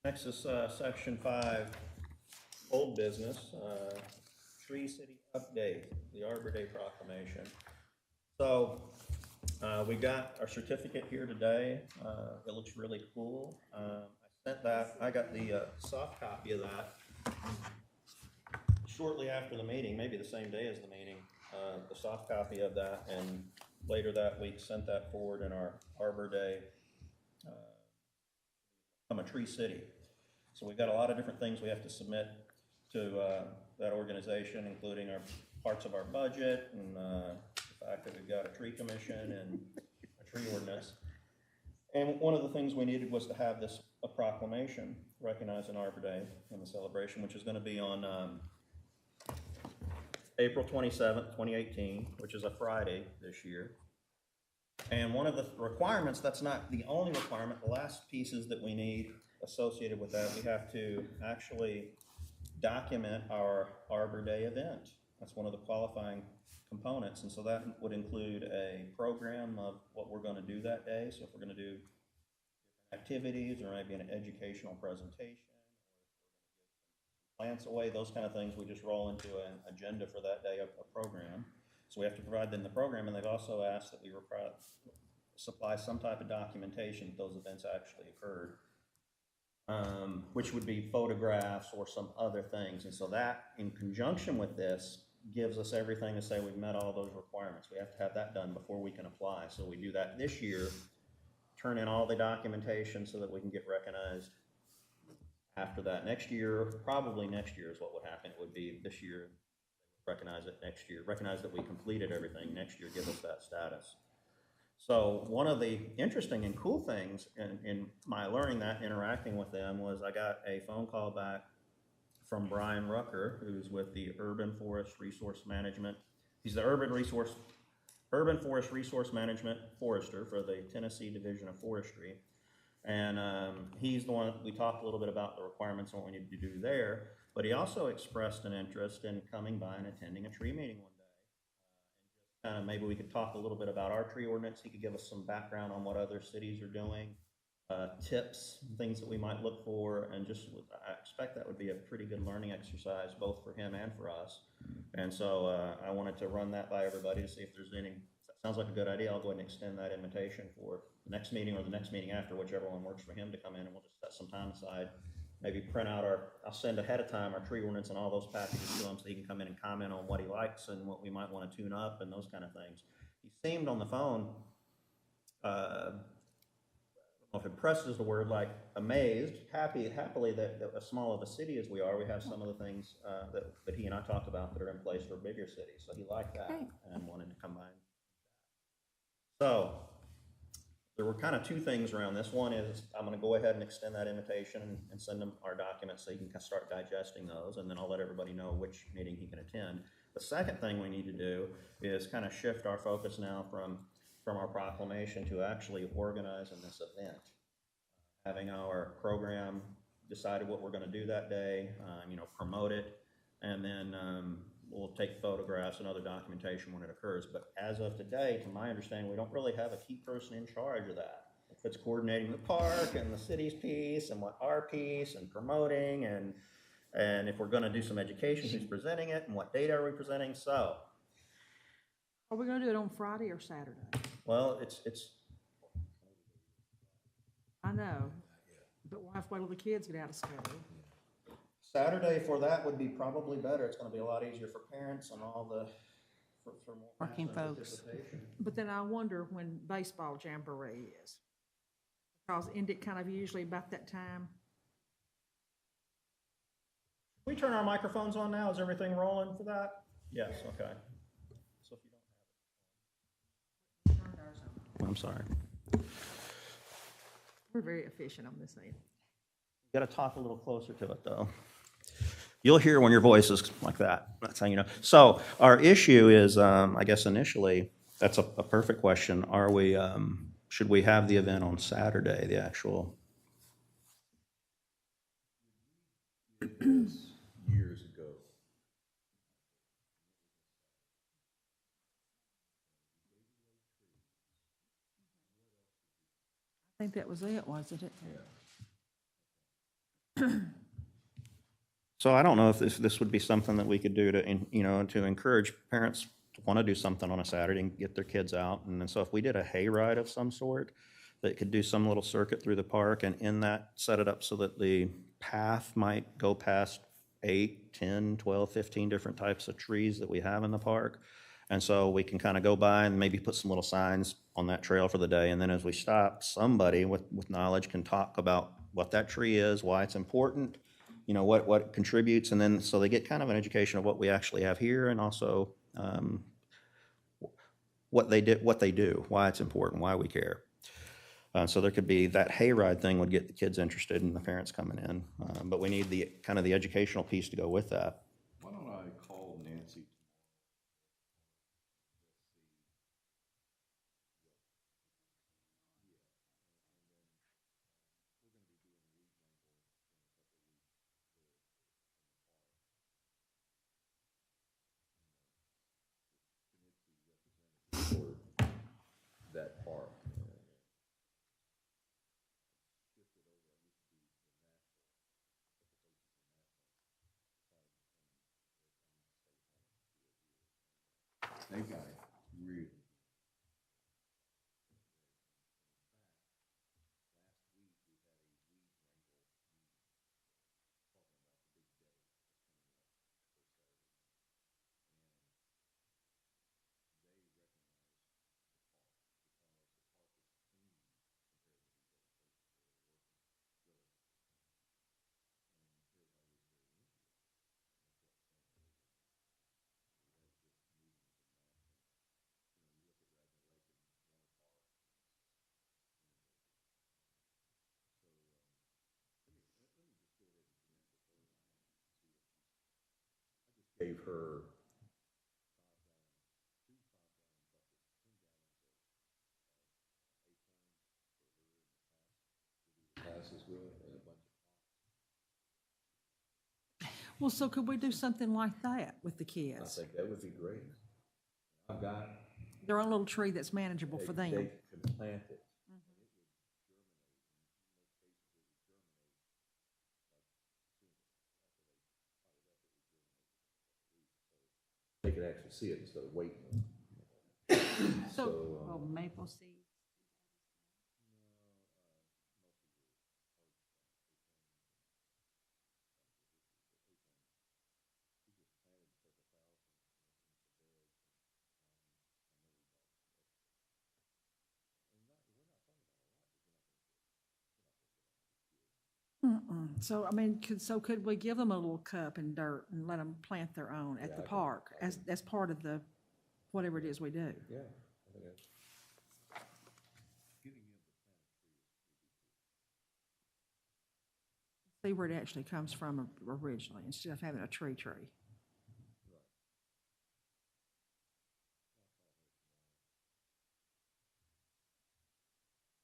Next is section 5, old business, Tree City update, the Arbor Day proclamation. So we got our certificate here today. It looks really cool. I sent that, I got the soft copy of that shortly after the meeting, maybe the same day as the meeting, the soft copy of that, and later that week sent that forward in our Arbor Day, I'm a Tree City. So we've got a lot of different things we have to submit to that organization, including our parts of our budget and the fact that we've got a tree commission and a tree ordinance. And one of the things we needed was to have this a proclamation recognizing Arbor Day and the celebration, which is going to be on April 27th, 2018, which is a Friday this year. And one of the requirements, that's not the only requirement, the last pieces that we need associated with that, we have to actually document our Arbor Day event. That's one of the qualifying components, and so that would include a program of what we're going to do that day. So if we're going to do activities, or maybe an educational presentation, plants away, those kind of things, we just roll into an agenda for that day, a program. So we have to provide them the program, and they've also asked that we supply some type of documentation that those events actually occurred, which would be photographs or some other things. And so that, in conjunction with this, gives us everything to say we've met all those requirements. We have to have that done before we can apply. So we do that this year, turn in all the documentation so that we can get recognized after that. Next year, probably next year is what would happen. It would be this year, recognize it next year, recognize that we completed everything next year, give us that status. So one of the interesting and cool things in my learning that, interacting with them, was I got a phone call back from Brian Rucker, who's with the Urban Forest Resource Management. He's the Urban Forest Resource Management Forester for the Tennessee Division of Forestry. And he's the one, we talked a little bit about the requirements and what we need to do there, but he also expressed an interest in coming by and attending a tree meeting one day. And just maybe we could talk a little bit about our tree ordinance. He could give us some background on what other cities are doing, tips, things that we might look for, and just, I expect that would be a pretty good learning exercise, both for him and for us. And so I wanted to run that by everybody to see if there's any. Sounds like a good idea. I'll go ahead and extend that invitation for the next meeting or the next meeting after, whichever one works for him, to come in, and we'll just set some time aside. Maybe print out I'll send ahead of time our tree ordinance and all those packages to him so he can come in and comment on what he likes and what we might want to tune up and those kind of things. He seemed on the phone, I don't know if impressed is the word, like amazed, happily that as small of a city as we are, we have some of the things that he and I talked about that are in place for bigger cities. So he liked that and wanted to come by. So there were kind of two things around this. One is I'm going to go ahead and extend that invitation and send him our documents so he can start digesting those, and then I'll let everybody know which meeting he can attend. The second thing we need to do is kind of shift our focus now from our proclamation to actually organizing this event, having our program, decided what we're going to do that day, promote it, and then we'll take photographs and other documentation when it occurs. But as of today, to my understanding, we don't really have a key person in charge of that. If it's coordinating the park and the city's piece and what our piece and promoting, and if we're going to do some education, who's presenting it and what date are we presenting. So are we going to do it on Friday or Saturday? Well, it's I know, but we'll have to wait till the kids get out of school. Saturday for that would be probably better. It's going to be a lot easier for parents and all the for more working folks. But then I wonder when baseball jamboree is, because isn't it kind of usually about that time? We turn our microphones on now. Is everything rolling for that? Yes. Okay. So if you don't have it, I'm sorry. We're very efficient on this thing. You got to talk a little closer to it, though. You'll hear when your voice is like that. That's how you know. So our issue is, I guess initially, that's a perfect question. Are we? Should we have the event on Saturday? The actual. Years ago. I think that was it, wasn't it? Yeah. So I don't know if this would be something that we could do to, to encourage parents to want to do something on a Saturday and get their kids out. And then so if we did a hayride of some sort, that could do some little circuit through the park and in that, set it up so that the path might go past 8, 10, 12, 15 different types of trees that we have in the park. And so we can kind of go by and maybe put some little signs on that trail for the day. And then as we stop, somebody with knowledge can talk about what that tree is, why it's important, what it contributes, and then so they get kind of an education of what we actually have here and also what they do, why it's important, why we care. So there could be that hayride thing would get the kids interested and the parents coming in, but we need the kind of the educational piece to go with that. Why don't I call Nancy? For that park. They got it really. Gave her passes with and a bunch Well, so could we do something like that with the of. I kids? think that would be great. I've got. Their own little tree that's manageable for them. They could plant it. They could actually see it instead of waiting. So, Oh, maple seeds. so I mean, could we give them a little cup and dirt and let them plant their own at Yeah, the I think- park as part of the, whatever it is we do? Yeah. I think that's. See where it actually comes from originally, instead of having a tree.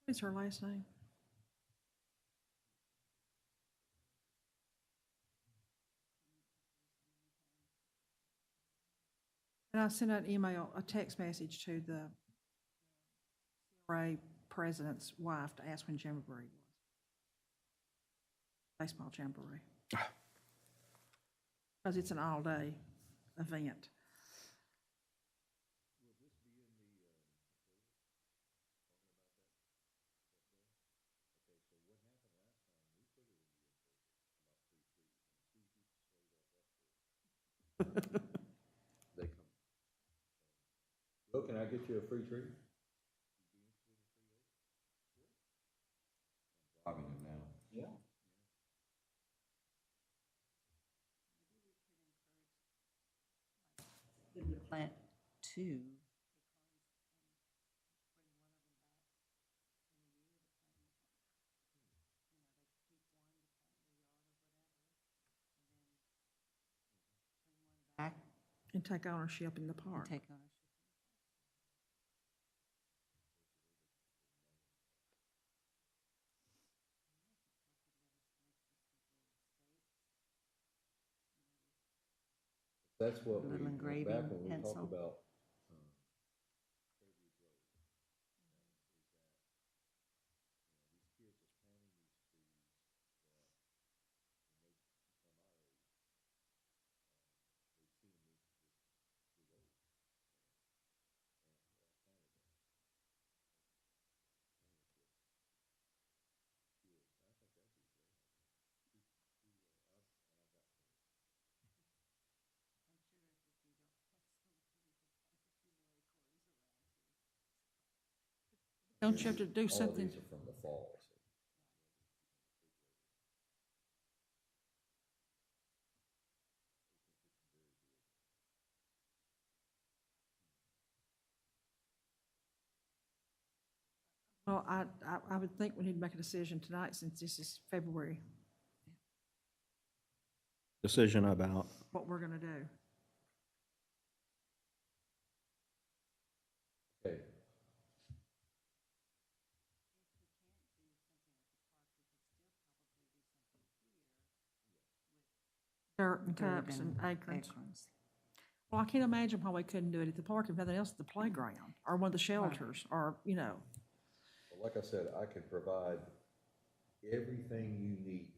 What's her last name? And I sent an email, a text message to the CRA president's wife to ask when Jamboree was. Baseball Jamboree. Because it's an all-day event. They come. Well, can I get you a free tree? Driving it now. Yeah. Good to plant two. Back And take ownership in the and park. take ownership. That's what Little we, engraving back when we pencil. talked about. Don't you have to do All of something? these are from the fall. So. Well, I would think we need to make a decision tonight since this is February, Decision about, what we're gonna do. Okay, Dirt and Dirt cups and acorns. acorns. Well, I can't imagine why we couldn't do it at the park, if nothing else, at the playground, or one of the shelters, or, you know. well, like I said, I can provide everything you need.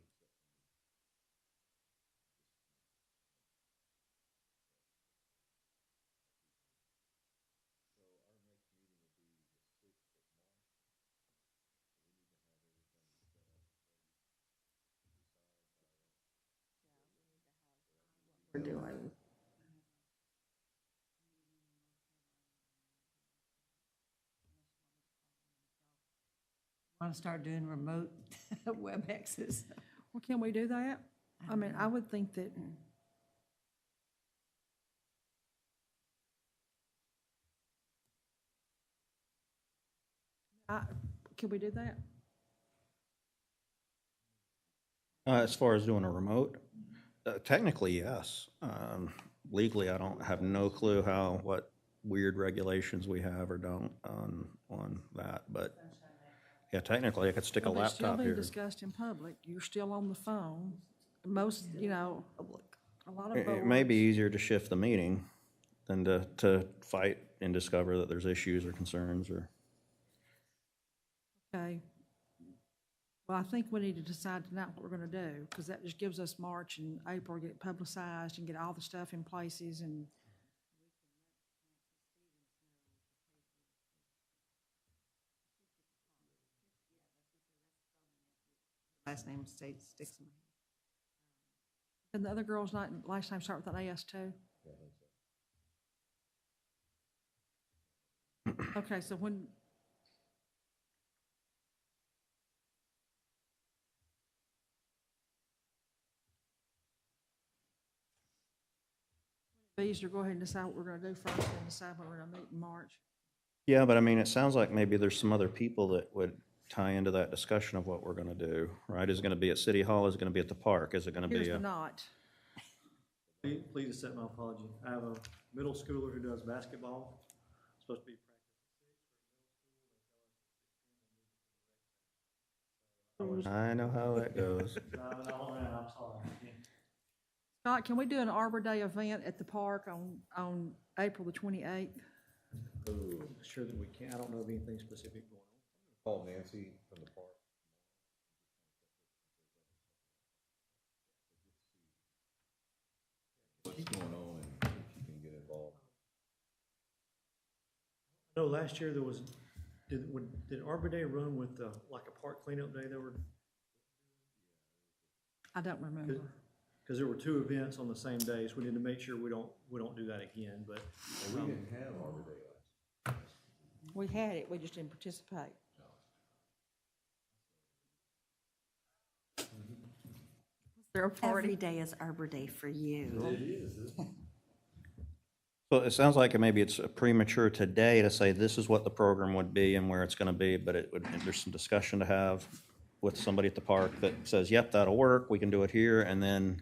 We're doing. Want to start doing remote WebExes? Well, can we do that? I mean, I would think that. Can we do that? as far as doing a remote, technically, yes. Legally, I don't have no clue what weird regulations we have or don't on that, but yeah, technically, I could stick a Well, it's still laptop being here. discussed in public. You're still on the phone. Most, you know, a lot of It may be boards. easier to shift the meeting than to fight and discover that there's issues or concerns or. Okay. Well, I think we need to decide tonight what we're gonna do, because that just gives us March and April, to get it publicized and get all the stuff in places and. Last name sticks in my head. And the other girl's not, last time start with an AS too? Yeah, I think so. Okay, so when. Be easier to go ahead and decide what we're gonna do first and decide when we're gonna meet in March. Yeah, but I mean, it sounds like maybe there's some other people that would tie into that discussion of what we're gonna do, right? Is it gonna be at City Hall? Is it gonna be at the park? Is it gonna Here's be the a? not. Please accept my apology. I have a middle schooler who does basketball, supposed to be I know how that goes. driving all around, I'm sorry. Scott, can we do an Arbor Day event at the park on April the 28th? I'm sure that we can. I don't know of anything specific going on. Call Nancy from the park. What's going on and if she can get involved. I know last year there was, did Arbor Day run with, like a park cleanup day? There were, I don't remember. because there were two events on the same day, so we need to make sure we don't do that again, but. We didn't have Arbor Day last. We had it, we just didn't participate. Was there a Every party? day is Arbor Day for you. It is, isn't it? So it sounds like maybe it's premature today to say this is what the program would be and where it's gonna be, but there's some discussion to have with somebody at the park that says, yep, that'll work, we can do it here, and then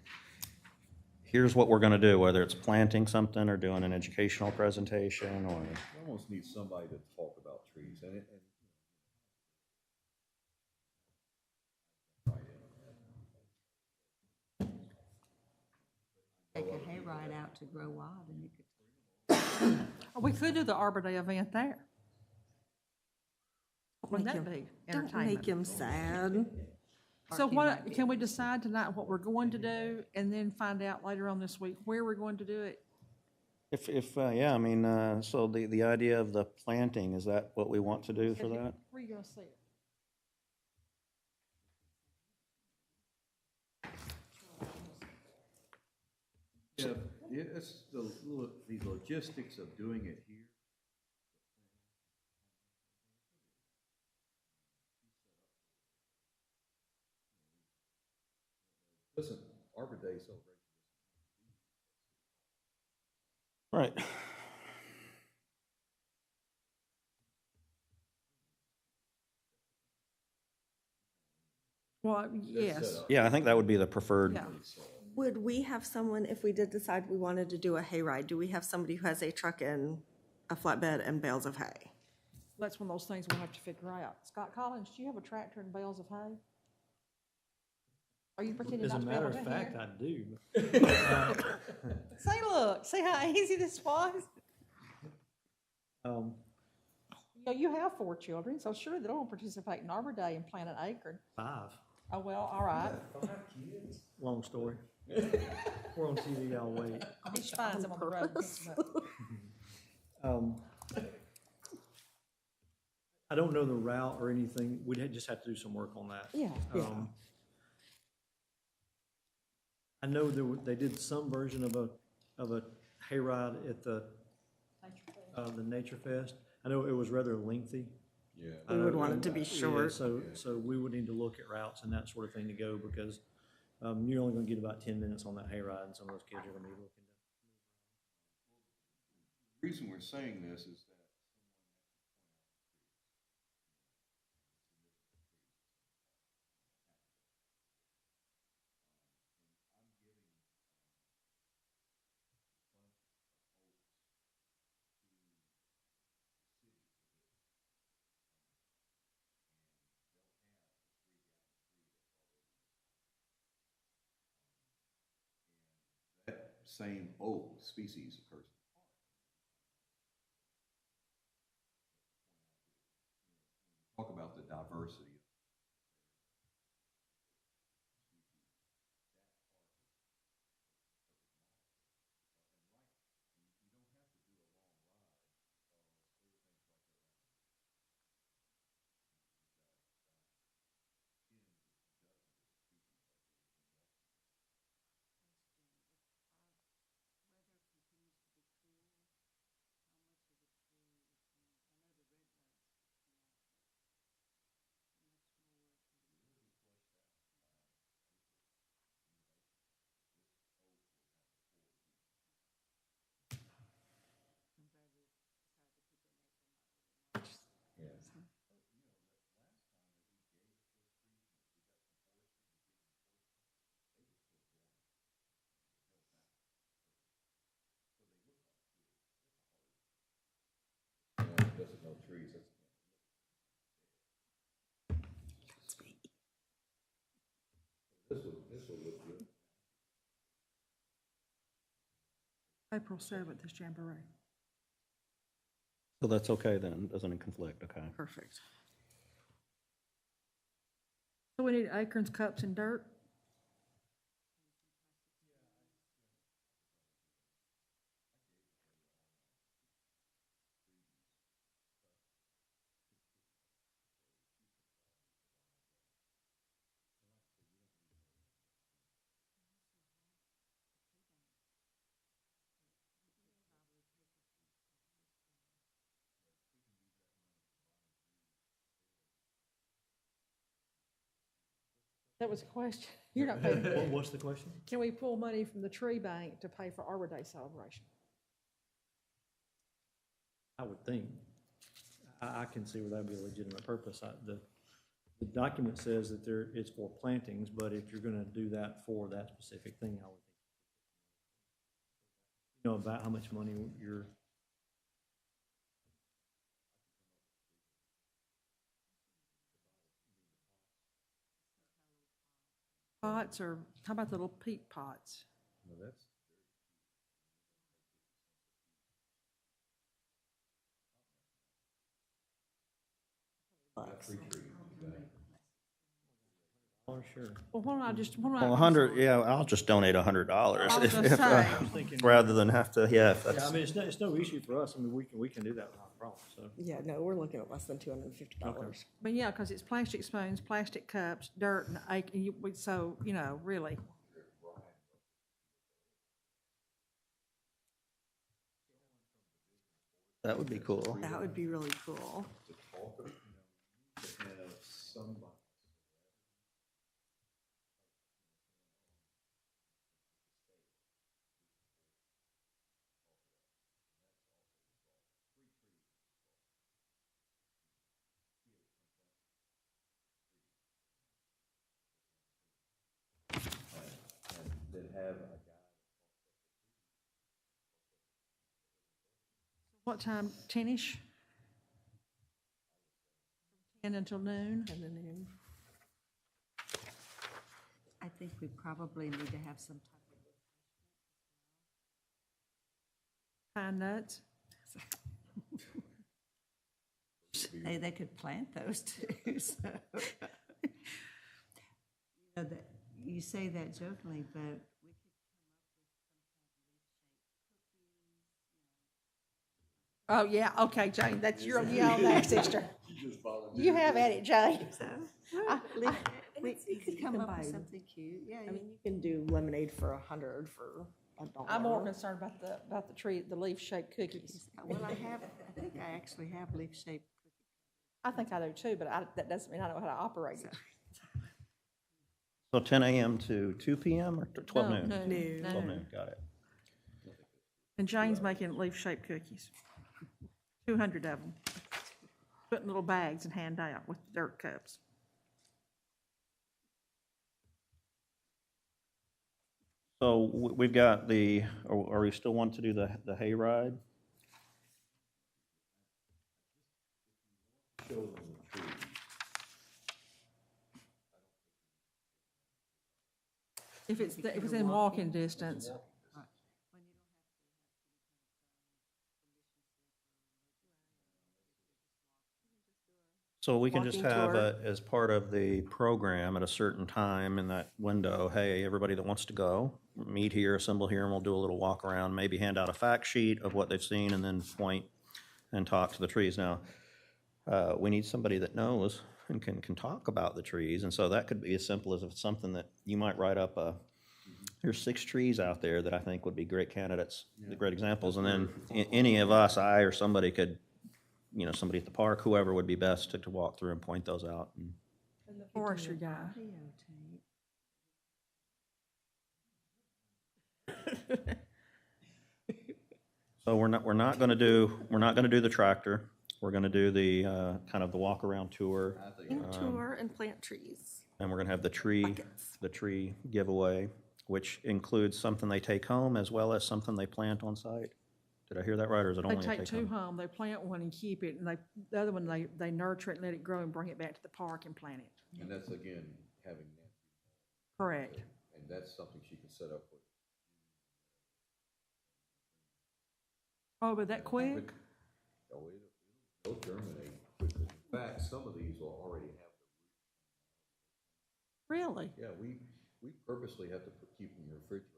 here's what we're gonna do, whether it's planting something or doing an educational presentation or. We almost need somebody to talk about trees and. Take a hayride out to Grow Wild and you could. We could do the Arbor Day event there. Wouldn't that be Don't make entertainment? him sad. So what, can we decide tonight what we're going to do and then find out later on this week where we're going to do it? Yeah, I mean, so the idea of the planting, is that what we want to do for that? Where are you gonna see it? Yeah, it's the logistics of doing it here. Arbor Day celebration. Right. Well, yes, Yeah, I think that would be the preferred. yeah. Would we have someone, if we did decide we wanted to do a hayride, do we have somebody who has a truck and a flatbed and bales of hay? That's one of those things we'll have to figure out. Scott Collins, do you have a tractor and bales of hay? Are you pretending As a not to be able matter to of hear? fact, I do. Say, look, see how easy this was? Um, You know, you have 4 children, so sure they don't participate in Arbor Day and plant an acorn. 5. Oh, well, all right. Long story. We're on TV, I'll wait. He just finds them on the road and picks them up. I don't know the route or anything. We'd just have to do some work on that. Yeah, I know they did some version of a hayride at the Nature Fest. I know it was rather lengthy. Yeah. I We know- would want it to be yeah, short. So we would need to look at routes and that sort of thing to go, because you're only gonna get about 10 minutes on that hayride, and some of those kids are gonna be looking to. The reason we're saying this is that that same oak species occurs. Talk about the diversity. Doesn't know trees, that's. This will look good. April 7th is Jamboree. So that's okay then, doesn't it conflict, okay? Perfect. So we need acorns, cups, and dirt? That was a question. You're not paying. What's the question? Can we pull money from the tree bank to pay for Arbor Day celebration? I would think. I can see where that'd be a legitimate purpose. The document says that it's for plantings, but if you're gonna do that for that specific thing, I would think. You know about how much money you're. Pots, or how about the little peat pots? No, that's. Free trees, you got it. Oh, sure. Well, why don't I just, why don't I? Well, 100, yeah, I'll just donate $100 I was gonna if, say. rather than have to, yeah, if Yeah, I that's, mean, it's no issue for us. I mean, we can do that without a problem, so. Yeah, no, we're looking at less than $250. But yeah, because it's plastic spoons, plastic cups, dirt, and so, you know, really. that would be cool. That would be really cool. To talk, to have somebody. have a guy. What time, 10-ish? 10 until noon? And then noon. I think we probably need to have some type Pine nuts? of, they could plant those too, so. You know, that, you say that jokingly, but we could Oh, yeah, okay, Jane, that's your, yeah, that sister. You have at it, Jane. we could come up with something cute, yeah. I mean, you can do lemonade for 100 for $1. I'm more concerned about the tree, the leaf-shaped cookies. Well, I think I actually have leaf-shaped I think I do too, but that doesn't mean I know how to operate it. So 10 a.m. to 2 p.m. or 12 No, noon? Noon. 12 noon, got it. And Jane's making leaf-shaped cookies. 200 of them. Put in little bags and hand out with dirt cups. So we've got the, are we still want to do the hayride? Show them the trees. If it's in walking distance. So we can just Walking have, tour. as part of the program at a certain time in that window, hey, everybody that wants to go, meet here, assemble here, and we'll do a little walk around, maybe hand out a fact sheet of what they've seen, and then point and talk to the trees. Now, we need somebody that knows and can talk about the trees, and so that could be as simple as if it's something that you might write up there's 6 trees out there that I think would be great candidates, great examples, and then any of us, I or somebody could, somebody at the park, whoever would be best to walk through and point those out. And Forestry guy. so we're not gonna do the tractor. We're gonna do the, kind of the walk around tour, Tour and plant trees. and we're gonna have the tree giveaway, which includes something they take home as well as something they plant on site. Did I hear that right, or is it They only a take take 2 home? home, they plant one and keep it, and the other one, they nurture it and let it grow and bring it back to the park and plant it. And that's again, having Nancy, Correct. and that's something she can set up with. Oh, but that quick? Oh, it'll germinate quickly. In fact, some of these will already have Really? yeah, we purposely have to keep them in the refrigerator.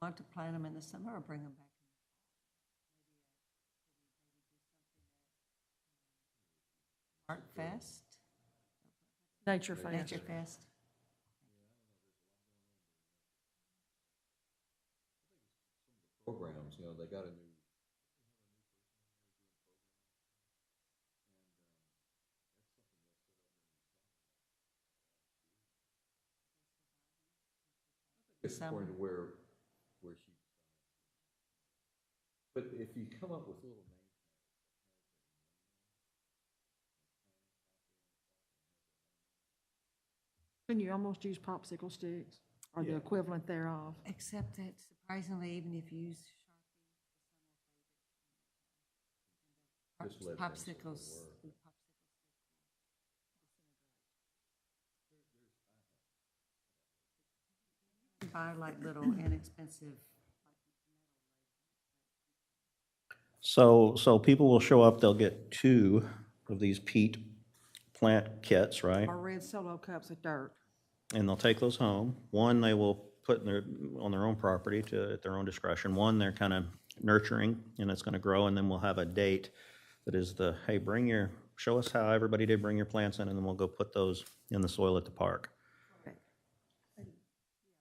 Want to plant them in the summer or bring them back? Art Fest, Nature Fest. Nature Fest. Programs, they got a new. It's according to where she. But if you come up with little names. Can you almost use popsicle sticks, or the Yeah. equivalent thereof? Except that surprisingly, even if you use Just let them popsicles. sort of work. Buy like little inexpensive. So people will show up, they'll get 2 of these peat plant kits, right? Or red Solo cups of dirt. And they'll take those home. One, they will put on their own property at their own discretion. One, they're kind of nurturing, and it's gonna grow, and then we'll have a date that is hey, show us how everybody did bring your plants in, and then we'll go put those in the soil at the park.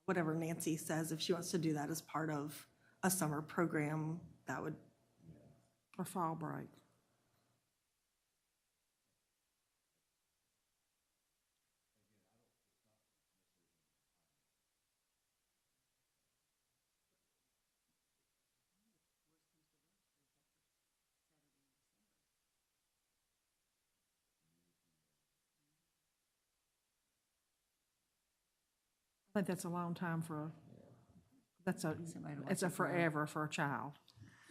Whatever Nancy says, if she wants to do that as part of a summer program, that would, Or fall break. I think that's a long time for, that's a, Somebody to watch it's a it grow. forever for a child.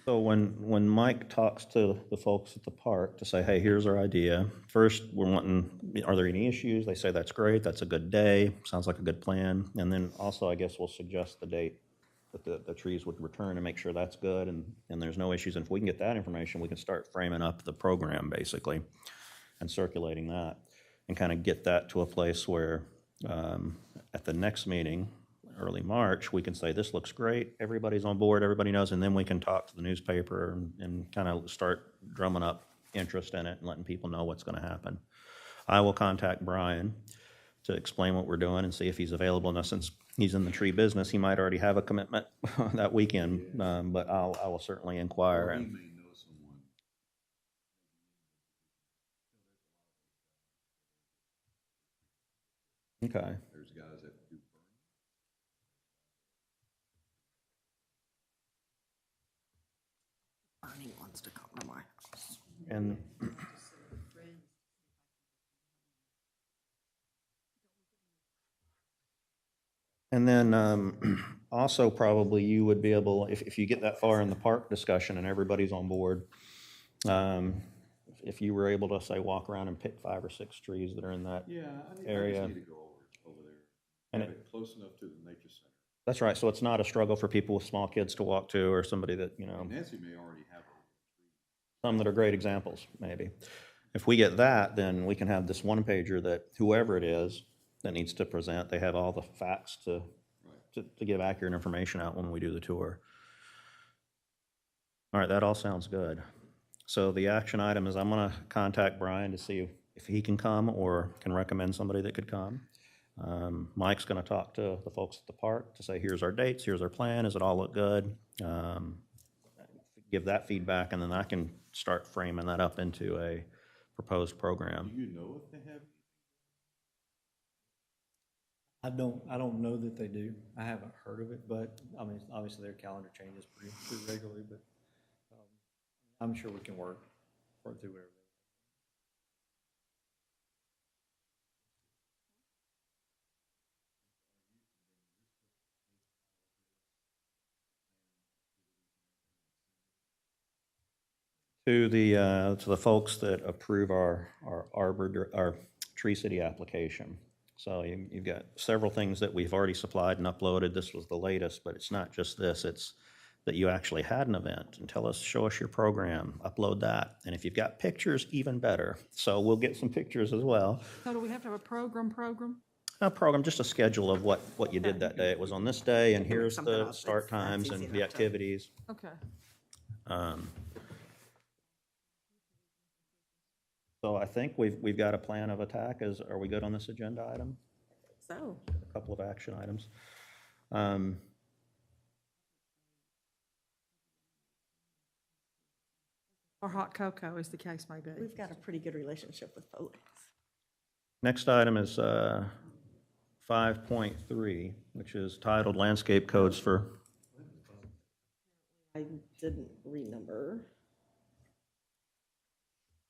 So when Mike talks to the folks at the park to say, hey, here's our idea, first, we're wanting, are there any issues? They say, that's great, that's a good day, sounds like a good plan. And then also, I guess we'll suggest the date that the trees would return and make sure that's good and there's no issues. And if we can get that information, we can start framing up the program, basically, and circulating that, and kind of get that to a place where at the next meeting, early March, we can say, this looks great, everybody's on board, everybody knows, and then we can talk to the newspaper and kind of start drumming up interest in it and letting people know what's going to happen. I will contact Brian to explain what we're doing and see if he's available. Now, since he's in the tree business, he might already have a commitment that weekend, but I will certainly inquire. Or he And may know someone. okay. There's guys that do. Bernie wants to come to my house. And then also probably you would be able, if you get that far in the park discussion and everybody's on board, if you were able to say, walk around and pick 5 or 6 trees that are in that Yeah, I area. just need to go over there. And Have it close enough to the nature center. That's right, so it's not a struggle for people with small kids to walk to, or somebody that, Nancy may already have some that are great examples, maybe. If we get that, then we can have this one pager that whoever it is that needs to present, they have all the facts to give accurate information out when we do the tour. All right, that all sounds good. So the action item is I'm gonna contact Brian to see if he can come or can recommend somebody that could come. Mike's gonna talk to the folks at the park to say, here's our dates, here's our plan, does it all look good? Give that feedback, and then I can start framing that up into a proposed program. Do you know if they have? I don't know that they do. I haven't heard of it, but, I mean, obviously their calendar changes pretty regularly, but I'm sure we can work through whatever. To the folks that approve our Tree City application. So you've got several things that we've already supplied and uploaded. This was the latest, but it's not just this. It's that you actually had an event and show us your program, upload that. And if you've got pictures, even better. So we'll get some pictures as well. So do we have to have a program? A program, just a schedule of what you did that day. It was on this day, and here's something the up start that's times easy and enough the to- activities. Okay. So I think we've got a plan of attack. Are we good on this agenda item? So, A couple of action items. Or hot cocoa, as the case may be. we've got a pretty good relationship with Foley's. Next item is 5.3, which is titled Landscape Codes for, I didn't renumber.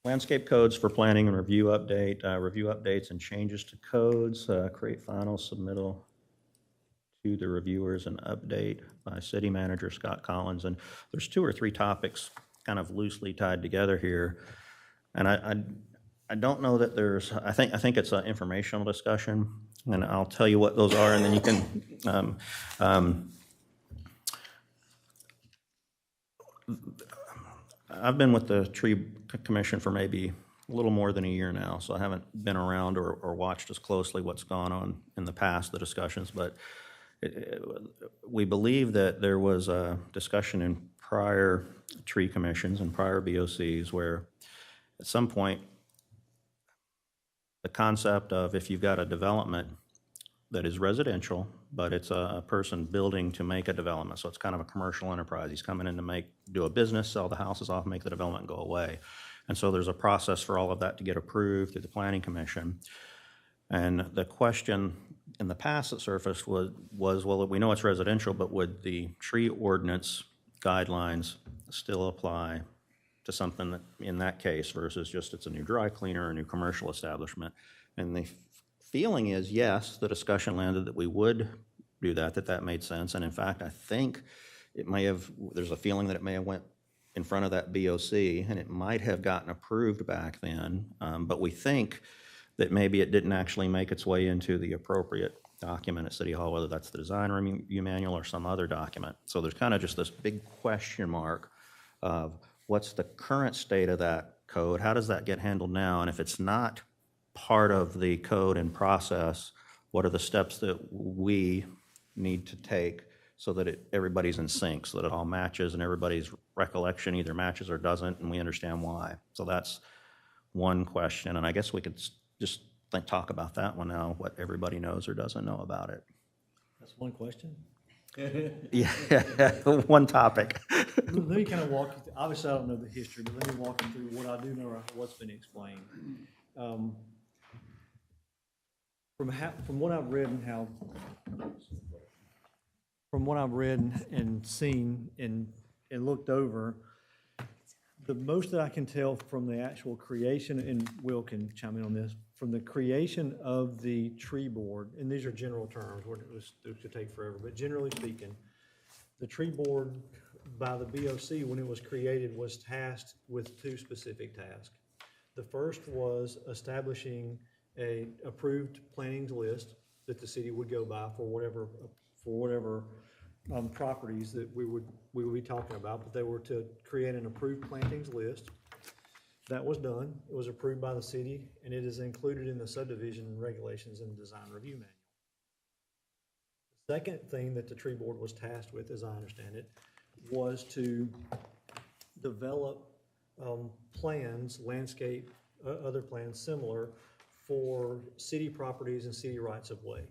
Landscape Codes for Planning and Review Update, review updates and changes to codes, create final submittal to the reviewers and update by City Manager Scott Collins. And there's 2 or 3 topics kind of loosely tied together here. And I don't know that there's, I think it's an informational discussion, and I'll tell you what those are, and then you can, I've been with the Tree Commission for maybe a little more than a year now, so I haven't been around or watched as closely what's gone on in the past, the discussions, but we believe that there was a discussion in prior tree commissions and prior BOCs where at some point the concept of if you've got a development that is residential, but it's a person building to make a development, so it's kind of a commercial enterprise. He's coming in to do a business, sell the houses off, make the development go away. And so there's a process for all of that to get approved through the Planning Commission. And the question in the past that surfaced was, well, we know it's residential, but would the tree ordinance guidelines still apply to something that, in that case, versus just it's a new dry cleaner or a new commercial establishment? And the feeling is, yes, the discussion landed that we would do that, that made sense. And in fact, I think it may have, there's a feeling that it may have went in front of that BOC, and it might have gotten approved back then. But we think that maybe it didn't actually make its way into the appropriate document at City Hall, whether that's the design review manual or some other document. So there's kind of just this big question mark of what's the current state of that code? How does that get handled now? And if it's not part of the code and process, what are the steps that we need to take so that everybody's in sync, so that it all matches and everybody's recollection either matches or doesn't, and we understand why? So that's one question, and I guess we could just talk about that one now, what everybody knows or doesn't know about it. That's one question. Yeah, one topic. Let me kind of walk you through, obviously I don't know the history, but let me walk you through what I do know or what's been explained. From what I've read and seen and looked over, the most that I can tell from the actual creation, and Will can chime in on this, from the creation of the tree board, and these are general terms, it could take forever, but generally speaking, the tree board by the BOC, when it was created, was tasked with two specific tasks. The first was establishing a approved plantings list that the city would go by for whatever properties that we would be talking about, but they were to create an approved plantings list. That was done. It was approved by the city, and it is included in the subdivision regulations and design review manual. The second thing that the tree board was tasked with, as I understand it, was to develop plans, landscape, other plans similar for city properties and city rights of way.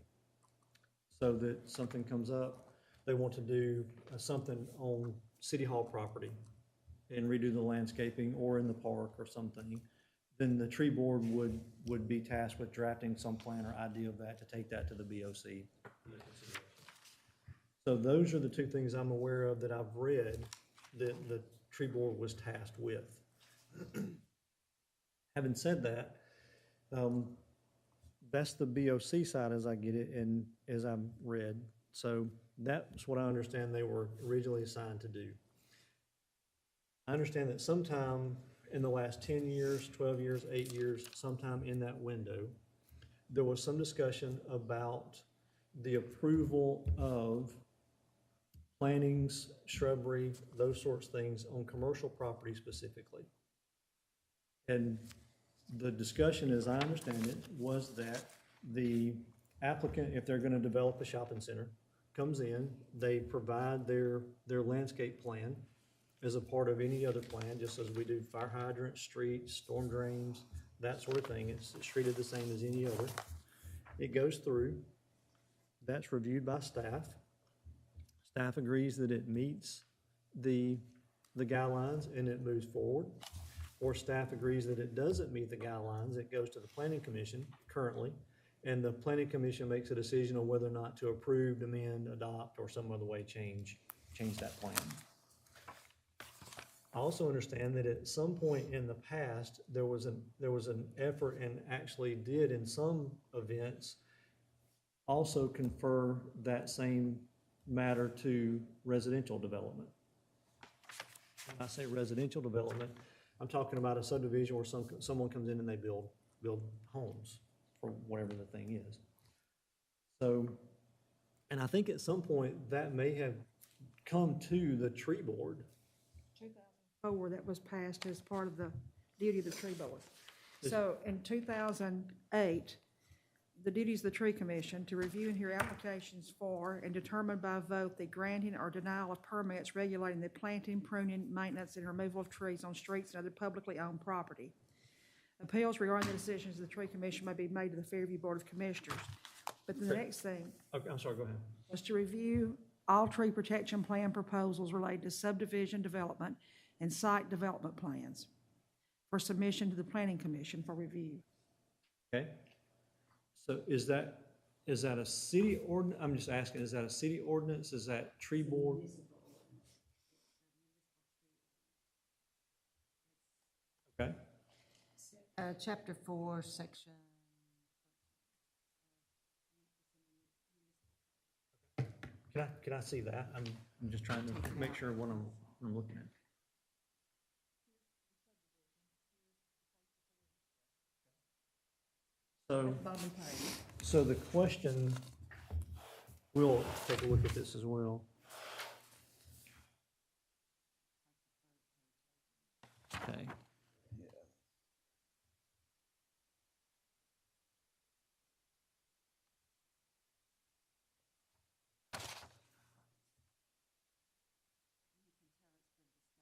So that something comes up, they want to do something on City Hall property and redo the landscaping or in the park or something, then the tree board would be tasked with drafting some plan or idea of that to take that to the BOC. So those are the two things I'm aware of that I've read that the tree board was tasked with. Having said that, that's the BOC side as I get it and as I've read. So that's what I understand they were originally assigned to do. I understand that sometime in the last 10 years, 12 years, 8 years, sometime in that window, there was some discussion about the approval of plantings, shrubbery, those sorts of things on commercial property specifically. And the discussion, as I understand it, was that the applicant, if they're going to develop a shopping center, comes in, they provide their landscape plan as a part of any other plan, just as we do fire hydrants, streets, storm drains, that sort of thing. It's treated the same as any other. It goes through, that's reviewed by staff. Staff agrees that it meets the guidelines and it moves forward. Or staff agrees that it doesn't meet the guidelines, it goes to the planning commission currently, and the planning commission makes a decision on whether or not to approve, amend, adopt, or some other way change that plan. I also understand that at some point in the past, there was an effort and actually did in some events also confer that same matter to residential development. When I say residential development, I'm talking about a subdivision where someone comes in and they build homes or whatever the thing is. So, and I think at some point that may have come to the tree board. 2004, that was passed as part of the duty of the tree board. So in 2008, the duties of the tree commission to review and hear applications for and determine by vote the granting or denial of permits regulating the planting, pruning, maintenance, and removal of trees on streets and other publicly owned property. Appeals regarding the decisions of the tree commission may be made to the Fairview Board of Commissioners. But the next thing Okay, I'm sorry, go ahead. was to review all tree protection plan proposals related to subdivision development and site development plans for submission to the planning commission for review. Okay. So is that a city ordinance? I'm just asking, is that a city ordinance? Is that tree board? Okay. Chapter 4, section Can I see that? I'm just trying to make sure what I'm looking at. So, Bobby Page. so the question, we'll take a look at this as well. Okay.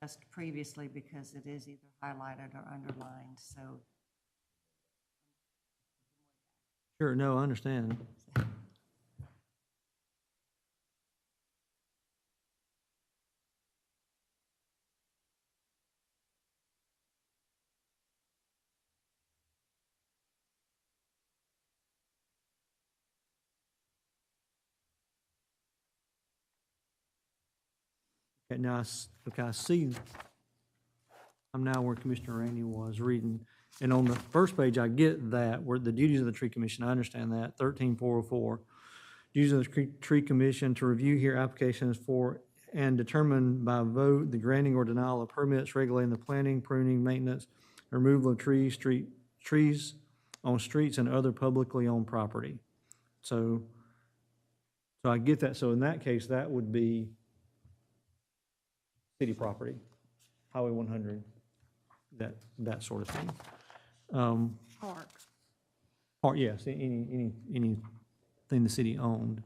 Discussed previously because it is either highlighted or underlined, so. Sure, no, I understand. Okay, now, okay, I see, I'm now where Commissioner Rainey was reading. And on the first page, I get that, where the duties of the tree commission, I understand that, 13404. Duties of the tree commission to review, hear applications for, and determine by vote the granting or denial of permits regulating the planting, pruning, maintenance, removal of trees on streets and other publicly owned property. So I get that. So in that case, that would be city property, Highway 100, that sort of thing. Park. Yes, anything the city owned.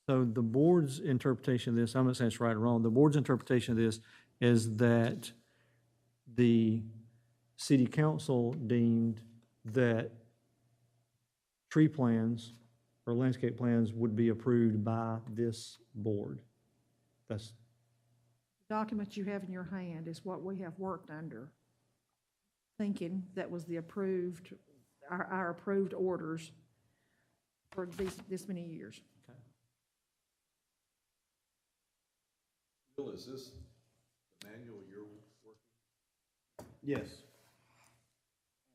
So the board's interpretation of this, I'm not saying it's right or wrong, the board's interpretation of this is that the city council deemed that tree plans or landscape plans would be approved by this board. That's, Document you have in your hand is what we have worked under, thinking that was the approved, our approved orders for this many years. Bill, is this the manual you're working? Yes.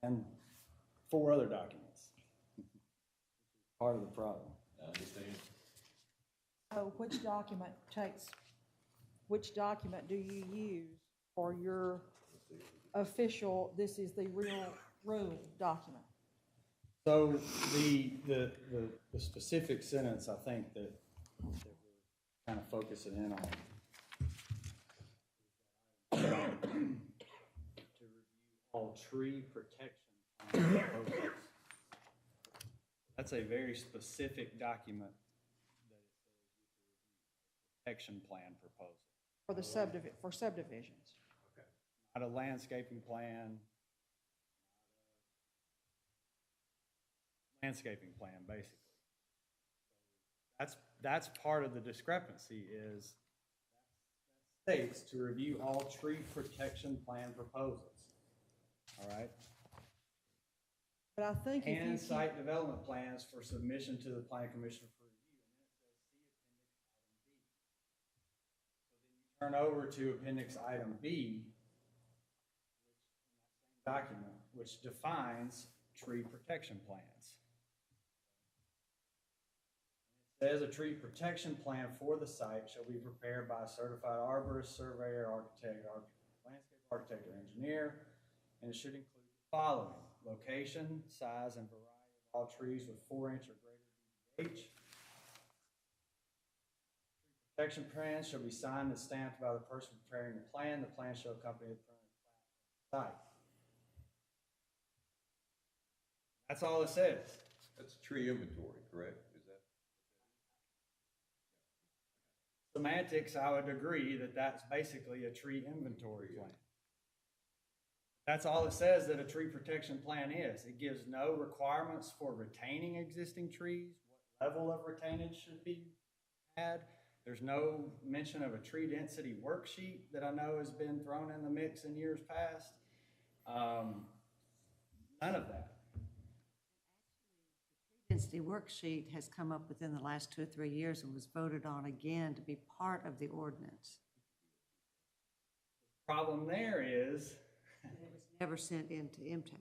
And 4 other documents. Part of the problem. I understand. So which document do you use for your official, this is the real rule document? So the specific sentence, I think, that we're kind of focusing in on. To review all tree protection proposals. That's a very specific document that it says you can review protection plan proposal. For the for subdivisions. Okay. Not a landscaping plan. Landscaping plan, basically. That's part of the discrepancy is that states to review all tree protection plan proposals. All right? But I think if you And keep, site development plans for submission to the planning commission for review. And then it says see appendix item B. So then you turn over to appendix item B, which in that same document, which defines tree protection plans. It says a tree protection plan for the site shall be prepared by a certified arborist, surveyor, architect, landscape architect, or engineer, and it should include the following: location, size, and variety of all trees with 4-inch or greater DBH. Tree protection plan shall be signed and stamped by the person preparing the plan. The plan shall accompany the permanent plat of the site. That's all it says. That's tree inventory, correct? Is that? Semantics, I would agree that that's basically a tree inventory plan. That's all it says that a tree protection plan is. It gives no requirements for retaining existing trees, what level of retainage should be had. There's no mention of a tree density worksheet that I know has been thrown in the mix in years past. None of that. capacity worksheet has come up within the last 2 or 3 years and was voted on again to be part of the ordinance. Problem there is, It was never sent into MTS.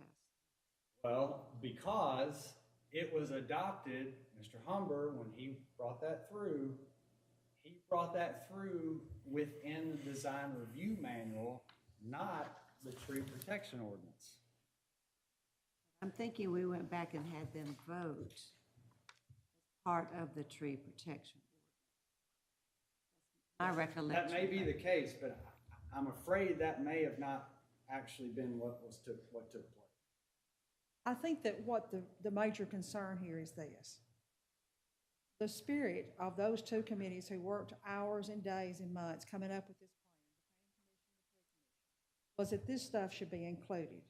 well, because it was adopted, Mr. Humber, when he brought that through, within the design review manual, not the tree protection ordinance. I'm thinking we went back and had them vote as part of the tree protection. My recollection. That may be the case, but I'm afraid that may have not actually been what took place. I think that what the major concern here is this. The spirit of those two committees who worked hours and days and months coming up with this plan, was that this stuff should be included.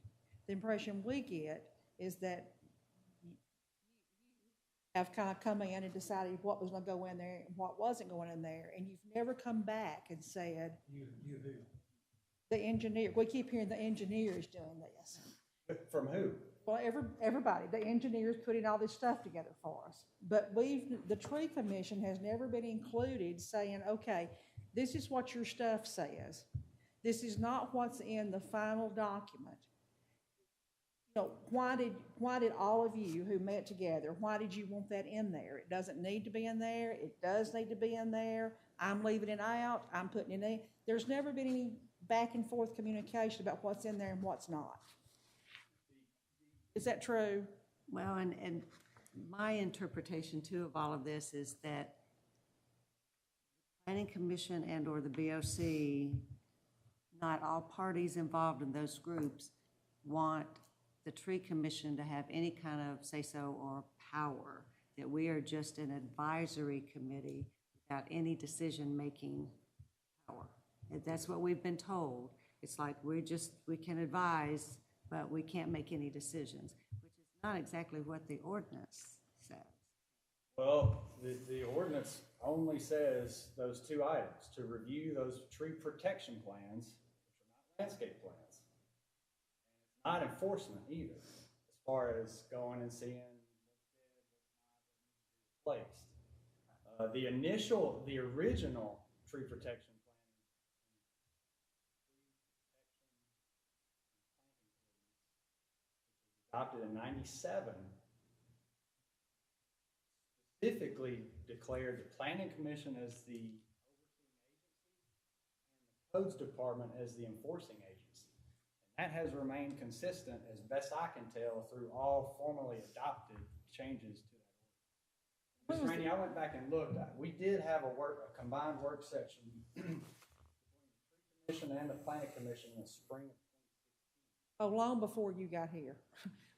The impression we get is that you have kind of come in and decided what was going to go in there and what wasn't going in there, and you've never come back and said, You who? the engineer, we keep hearing the engineer is doing this. From who? Well, everybody, the engineers putting all this stuff together for us. But the tree commission has never been included saying, okay, this is what your stuff says. This is not what's in the final document. You know, why did all of you who met together, why did you want that in there? It doesn't need to be in there. It does need to be in there. I'm leaving it out. I'm putting it in. There's never been any back and forth communication about what's in there and what's not. Is that true? Well, and my interpretation too of all of this is that Planning Commission and or the BOC, not all parties involved in those groups want the Tree Commission to have any kind of say-so or power, that we are just an advisory committee without any decision-making power. And that's what we've been told. It's like we can advise, but we can't make any decisions, which is not exactly what the ordinance says. Well, the ordinance only says those two items, to review those tree protection plans, which are not landscape plans. And it's not enforcement either, as far as going and seeing what's dead, what's not, what needs to be replaced. The original tree protection adopted in 97, specifically declared the Planning Commission as the overseeing agency and the Codes Department as the enforcing agency. And that has remained consistent, as best I can tell, through all formally adopted changes to that ordinance. Ms. Rainey, I went back and looked. We did have a combined work session between the Tree Commission and the Planning Commission in the spring of 2016. Oh, long before you got here.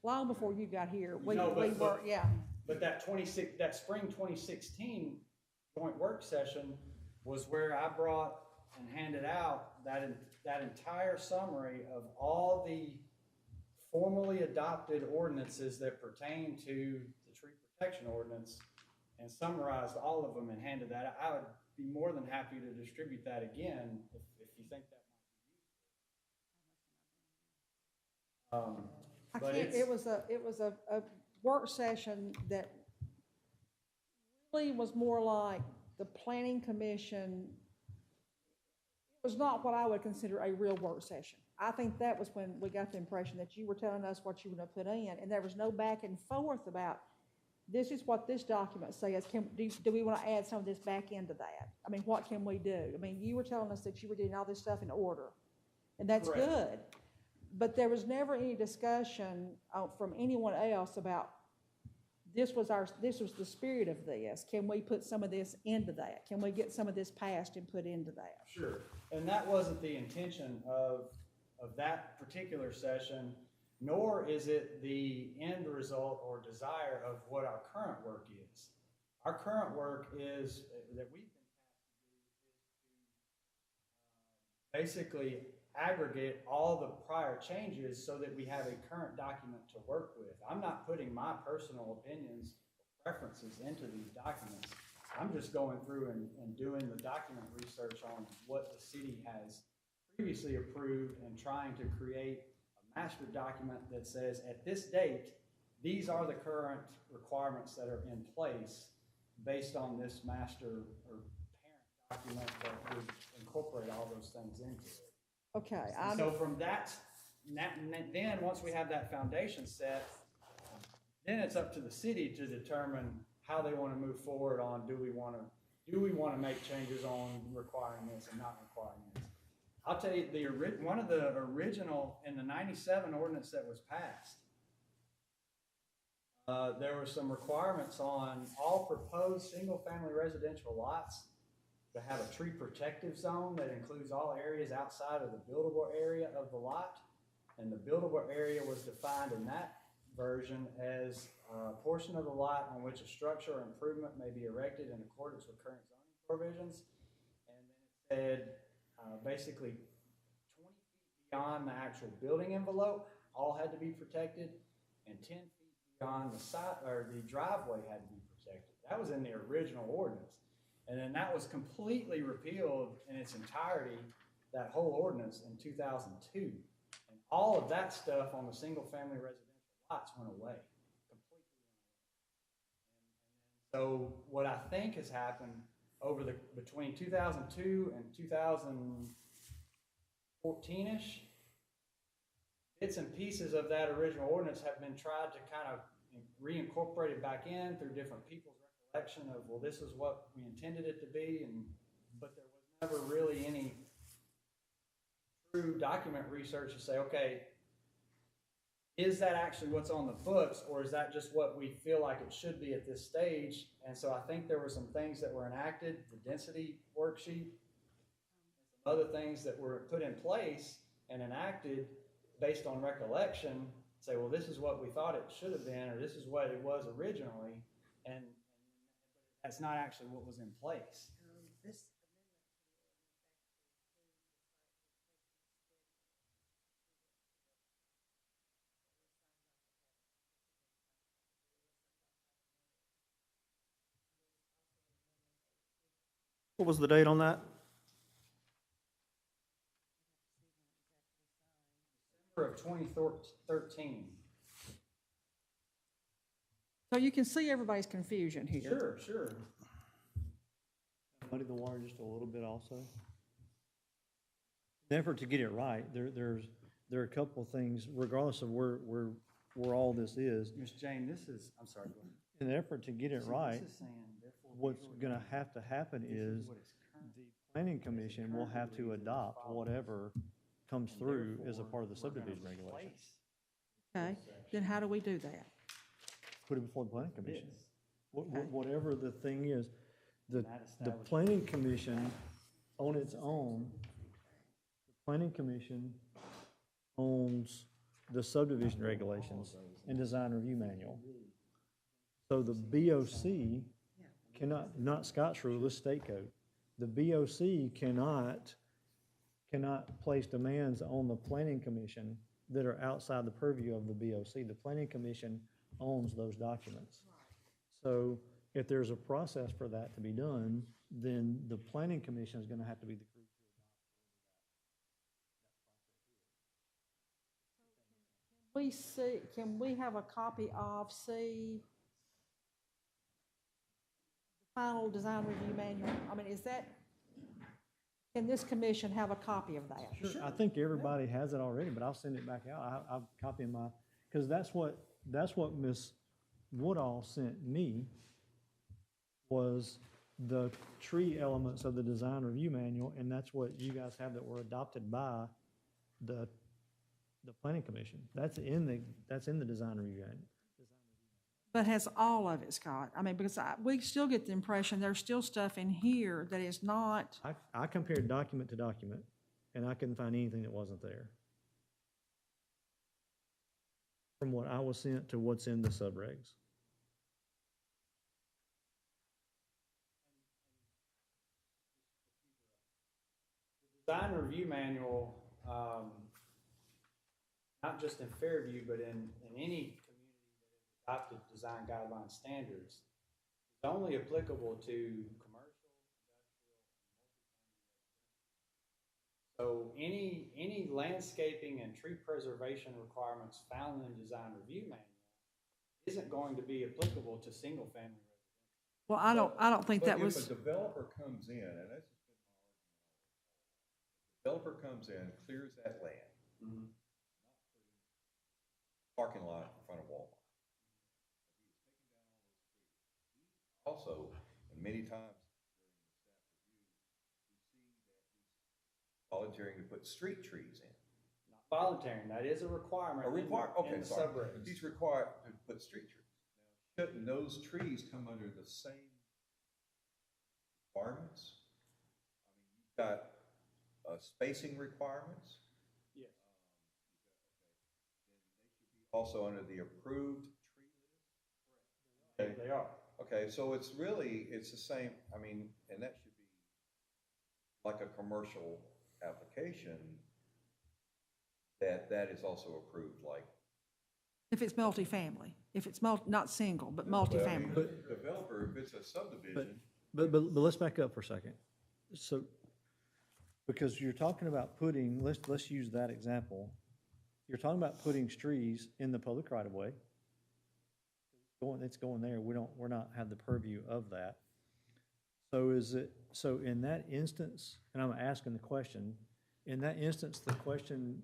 Long before you got here, we No, were, yeah. But that spring 2016 joint work session was where I brought and handed out that entire summary of all the formally adopted ordinances that pertain to the tree protection ordinance, and summarized all of them and handed that out. I would be more than happy to distribute that again if you think that might be useful. But It was a work session that really was more like the Planning Commission. It was not what I would consider a real work session. I think that was when we got the impression that you were telling us what you were going to put in, and there was no back and forth about, this is what this document says. Do we want to add some of this back into that? I mean, what can we do? I mean, you were telling us that you were doing all this stuff in order, and that's Correct. good. But there was never any discussion from anyone else about this was the spirit of this. Can we put some of this into that? Can we get some of this passed and put into that? Sure, and that wasn't the intention of that particular session, nor is it the end result or desire of what our current work is. Our current work is, that we've been tasked to do, is to basically aggregate all the prior changes so that we have a current document to work with. I'm not putting my personal opinions or preferences into these documents. I'm just going through and doing the document research on what the city has previously approved and trying to create a master document that says, at this date, these are the current requirements that are in place based on this master or parent document that would incorporate all those things into it. Okay, And so from that, then, once we have that foundation set, then it's up to the city to determine how they want to move forward on, do we want to make changes on requiring this and not requiring this? I'll tell you, one of the original, in the 97 ordinance that was passed, there were some requirements on all proposed single-family residential lots to have a tree protective zone that includes all areas outside of the buildable area of the lot. And the buildable area was defined in that version as a portion of the lot on which a structure or improvement may be erected in accordance with current zoning provisions. And then it said, basically 20 feet beyond the actual building envelope, all had to be protected, and 10 feet beyond the side, or the driveway had to be protected. That was in the original ordinance. And then that was completely repealed in its entirety, that whole ordinance, in 2002. And all of that stuff on the single-family residential lots went away, completely went away. And so what I think has happened over between 2002 and 2014-ish, bits and pieces of that original ordinance have been tried to kind of reincorporate it back in through different people's recollection of, well, this is what we intended it to be, but there was never really any true document research to say, okay, is that actually what's on the books, or is that just what we feel like it should be at this stage? And so I think there were some things that were enacted, the density worksheet, and some other things that were put in place and enacted based on recollection, say, well, this is what we thought it should have been, or this is what it was originally, and that's not actually what was in place. What was the date on that? December of 2013. So you can see everybody's confusion here. Sure, sure. Muddy the water just a little bit also. In the effort to get it right, there are a couple of things, regardless of where all this is, Ms. Jane, this is, I'm sorry, go ahead. in the effort to get it So right, this is saying, therefore, what's gonna have to happen is what is current. the planning commission will have to adopt whatever comes through as a part of the subdivision regulations. Okay, then how do we do that? Put it before the planning commission. Yes. Whatever the thing is, the That establishes- planning commission on its own, the planning commission owns the subdivision regulations and design review manual. So the BOC cannot, not Scott's rule, this state code. The BOC cannot place demands on the planning commission that are outside the purview of the BOC. The planning commission owns those documents. So if there's a process for that to be done, then the planning commission is gonna have to be the group. We see, can we have a copy of, see, the final design review manual? I mean, is that, can this commission have a copy of that? Sure, I think everybody has it already, but I'll send it back out. I'll copy my, because that's what Ms. Woodall sent me, was the tree elements of the design review manual, and that's what you guys have that were adopted by the planning commission. That's in the design review manual. But has all of it, Scott? I mean, because we still get the impression there's still stuff in here that is not, I compared document to document, and I couldn't find anything that wasn't there. From what I was sent to what's in the subregs. Design review manual, not just in Fairview, but in any community that has adopted design guideline standards, is only applicable to commercial, industrial, and multifamily. So any landscaping and tree preservation requirements found in the design review manual isn't going to be applicable to single-family residential. Well, I don't think that But was, if a developer comes in, and that's just been my argument, developer comes in, clears that land, parking lot in front of Walmart. Also, and many times during the staff review, we see that he's volunteering to put street trees in. Not volunteering, that is a requirement. Okay, in the sorry. subregs. He's required to put street trees. Now, shouldn't those trees come under the same requirements? I mean, you've got spacing requirements. Yes. Also under the approved tree list? Okay. They are. Okay, so it's really, it's the same, I mean, and that should be like a commercial application, that is also approved, like. if it's multifamily, if it's not single, but Well, I mean, multifamily. the developer, if it's a subdivision, But let's back up for a second. So, because you're talking about putting, let's use that example. You're talking about putting trees in the public right of way. It's going there. We're not have the purview of that. So in that instance, and I'm asking the question, in that instance, the question,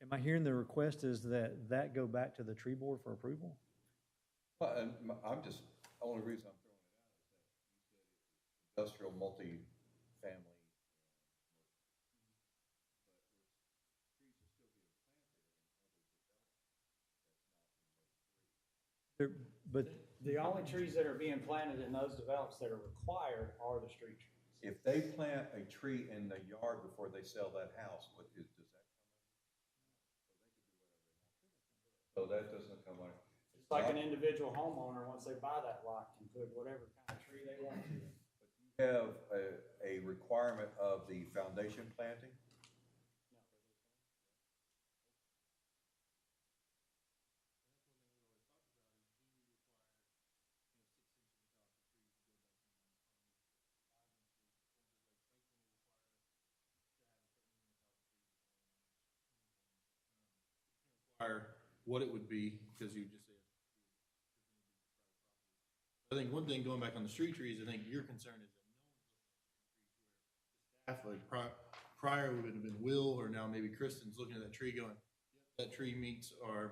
am I hearing the request is that go back to the tree board for approval? well, and I'm just, the only reason I'm throwing it out is that you said industrial multi-family. But The only trees that are being planted in those developments that are required are the street trees. If they plant a tree in the yard before they sell that house, does that come under? So that doesn't come under. It's like an individual homeowner, once they buy that lot, can put whatever kind of tree they want to. You have a requirement of the foundation planting? What it would be, because you just said. I think one thing, going back on the street trees, I think your concern is that no one's looking at the street trees, where staff, like prior would have been Will, or now maybe Kristen's looking at that tree going, yep, that tree meets our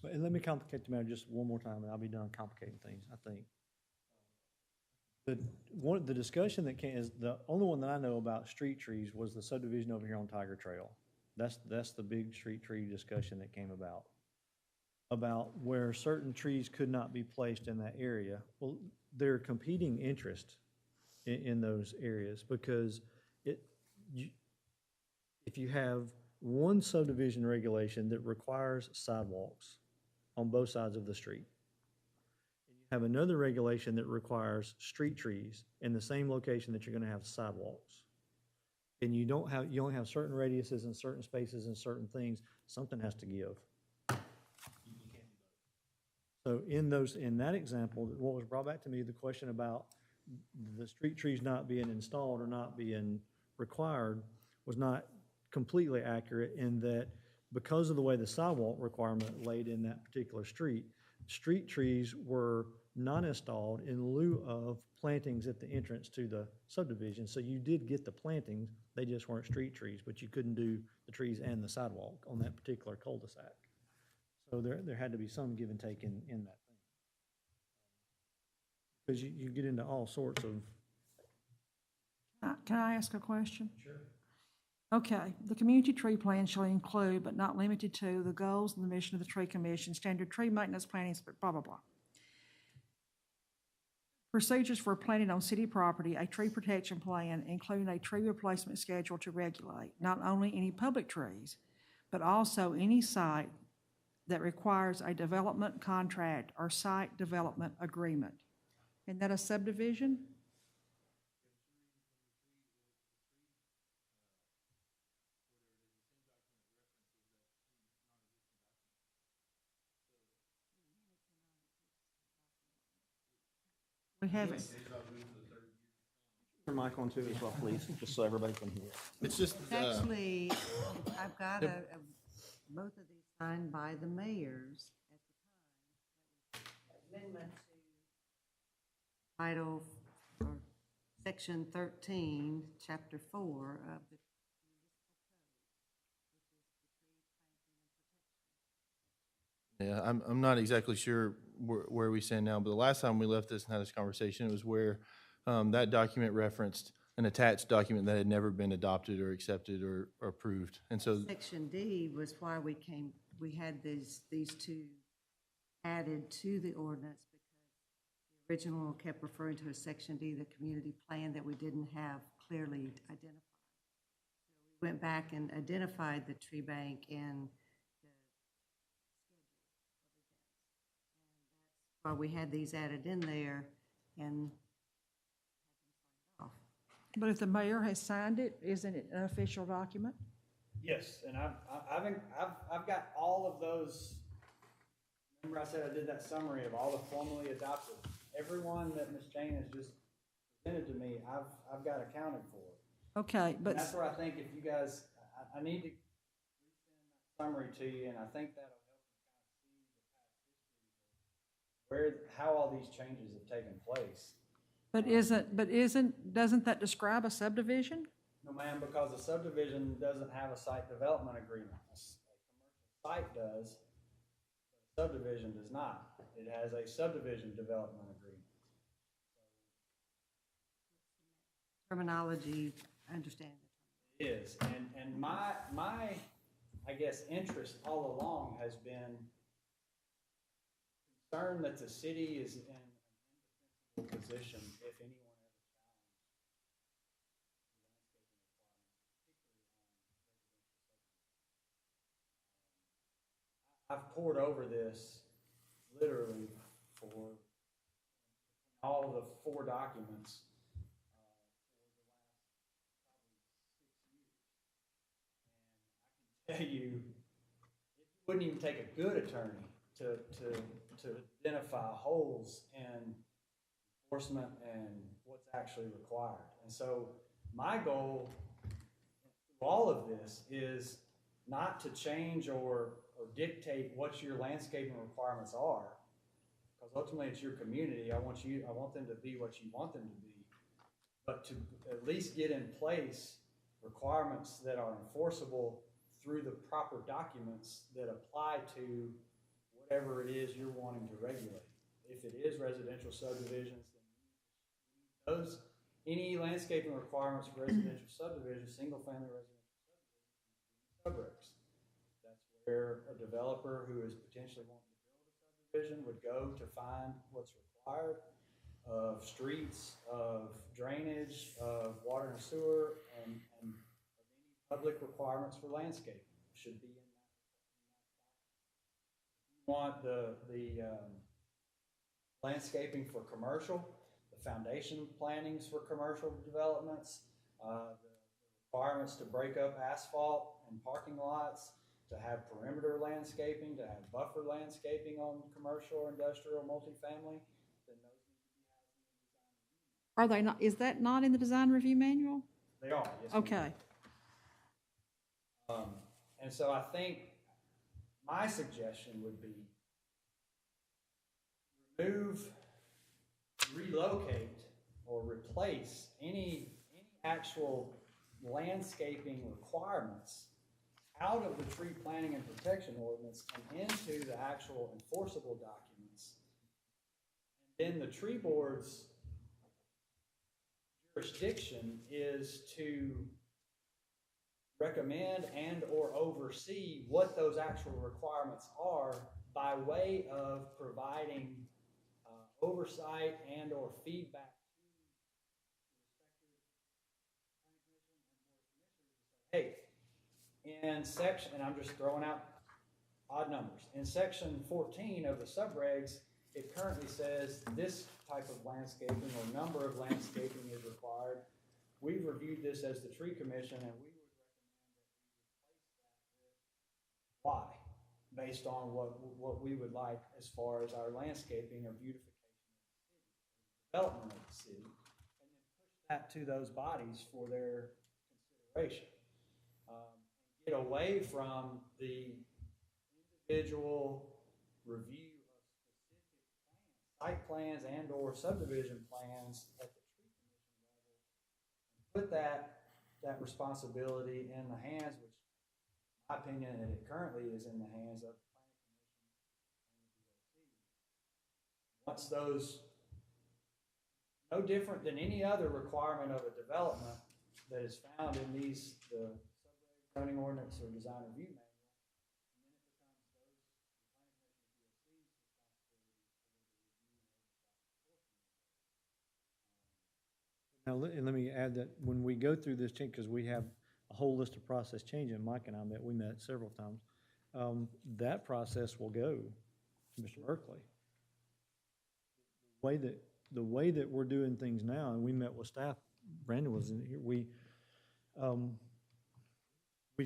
and let me complicate the matter just one more time, and I'll be done complicating things, I think. The discussion that came, is the only one that I know about street trees was the subdivision over here on Tiger Trail. That's the big street tree discussion that came about where certain trees could not be placed in that area. Well, there are competing interests in those areas, because if you have one subdivision regulation that requires sidewalks on both sides of the street, have another regulation that requires street trees in the same location that you're going to have sidewalks, and you only have certain radiuses and certain spaces and certain things, something has to give. So in that example, what was brought back to me, the question about the street trees not being installed or not being required was not completely accurate, in that because of the way the sidewalk requirement laid in that particular street trees were not installed in lieu of plantings at the entrance to the subdivision. So you did get the plantings, they just weren't street trees, but you couldn't do the trees and the sidewalk on that particular cul-de-sac. So there had to be some give and take in that thing. Because you get into all sorts of. Can I ask a question? Sure. Okay, the community tree plan shall include, but not limited to, the goals and the mission of the tree commission, standard tree maintenance planning, blah, blah, blah. Procedures for planting on city property, a tree protection plan, including a tree replacement schedule to regulate not only any public trees, but also any site that requires a development contract or site development agreement. Isn't that a subdivision? We haven't. Your mic on too as well, please, just so everybody can hear. It's just, It's actually, I've got both of these signed by the mayors at the time. Amendment to Title, or Section 13, Chapter 4 of the yeah, I'm not exactly sure where we stand now, but the last time we left this and had this conversation, it was where that document referenced an attached document that had never been adopted or accepted or approved. And so, Section D was why we had these two added to the ordinance, because the original kept referring to a Section D, the community plan, that we didn't have clearly identified. So we went back and identified the tree bank and why we had these added in there and off. But if the mayor has signed it, isn't it an official document? Yes, and I've got all of those. Remember I said I did that summary of all the formally adopted. Everyone that Ms. Jane has just presented to me, I've got accounted for. Okay, And but, that's where I think if you guys, I need to resend that summary to you, and I think that'll help you kind of see the past history of how all these changes have taken place. doesn't that describe a subdivision? No, ma'am, because a subdivision doesn't have a site development agreement. A commercial site does, but a subdivision does not. It has a subdivision development agreement. Terminology, I understand. It is, and my, I guess, interest all along has been concerned that the city is in an indefensible position if anyone ever challenges the landscaping requirements, particularly on residential subdivisions. I've pored over this literally for all of the 4 documents for the last probably 6 years. And I can tell you, it wouldn't even take a good attorney to identify holes in enforcement and what's actually required. And so my goal through all of this is not to change or dictate what your landscaping requirements are, because ultimately it's your community. I want them to be what you want them to be, but to at least get in place requirements that are enforceable through the proper documents that apply to whatever it is you're wanting to regulate. If it is residential subdivisions, then any landscaping requirements for residential subdivisions, single-family residential subdivisions, subregs. That's where a developer who is potentially wanting to build a subdivision would go to find what's required of streets, of drainage, of water and sewer, and of any public requirements for landscaping should be in that. If you want the landscaping for commercial, the foundation plantings for commercial developments, the requirements to break up asphalt and parking lots, to have perimeter landscaping, to have buffer landscaping on commercial or industrial multifamily, then those need to be housed in the design review. Are they not, is that not in the design review manual? They are, yes, ma'am. Okay. And so I think my suggestion would be relocate, or replace any actual landscaping requirements out of the tree planting and protection ordinance and into the actual enforceable documents. And then the tree board's jurisdiction is to recommend and or oversee what those actual requirements are by way of providing oversight and or feedback to the respective planning commission and board of commissioners to say, hey, in section, and I'm just throwing out odd numbers, in section 14 of the subregs, it currently says this type of landscaping or number of landscaping is required. We've reviewed this as the tree commission, and we would recommend that we replace that with Y, based on what we would like as far as our landscaping or beautification of the city, development of the city, and then push that to those bodies for their consideration. Get away from the individual review of specific plans, site plans and/or subdivision plans at the tree commission level. Put that responsibility in the hands, which in my opinion, and it currently is in the hands of the planning commission and the BOC. Once those, no different than any other requirement of a development that is found in these, the subdivision zoning ordinance or design review manual, Now, and let me add that when we go through this change, because we have a whole list of process changes, Mike and I we met several times, that process will go to Mr. Berkeley. The way that we're doing things now, and we met with staff, Brandon was in here, we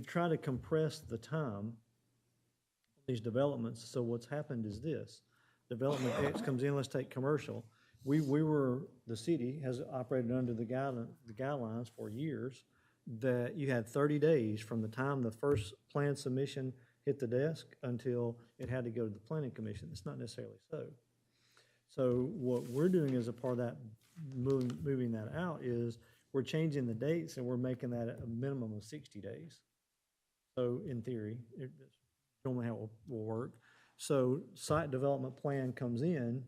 try to compress the time on these developments. So what's happened is this: development X comes in, let's take commercial. The city has operated under the guidelines for years that you had 30 days from the time the first plan submission hit the desk until it had to go to the planning commission. It's not necessarily so. So what we're doing as a part of that, moving that out, is we're changing the dates and we're making that a minimum of 60 days. So in theory, it's normally how it will work. So site development plan comes in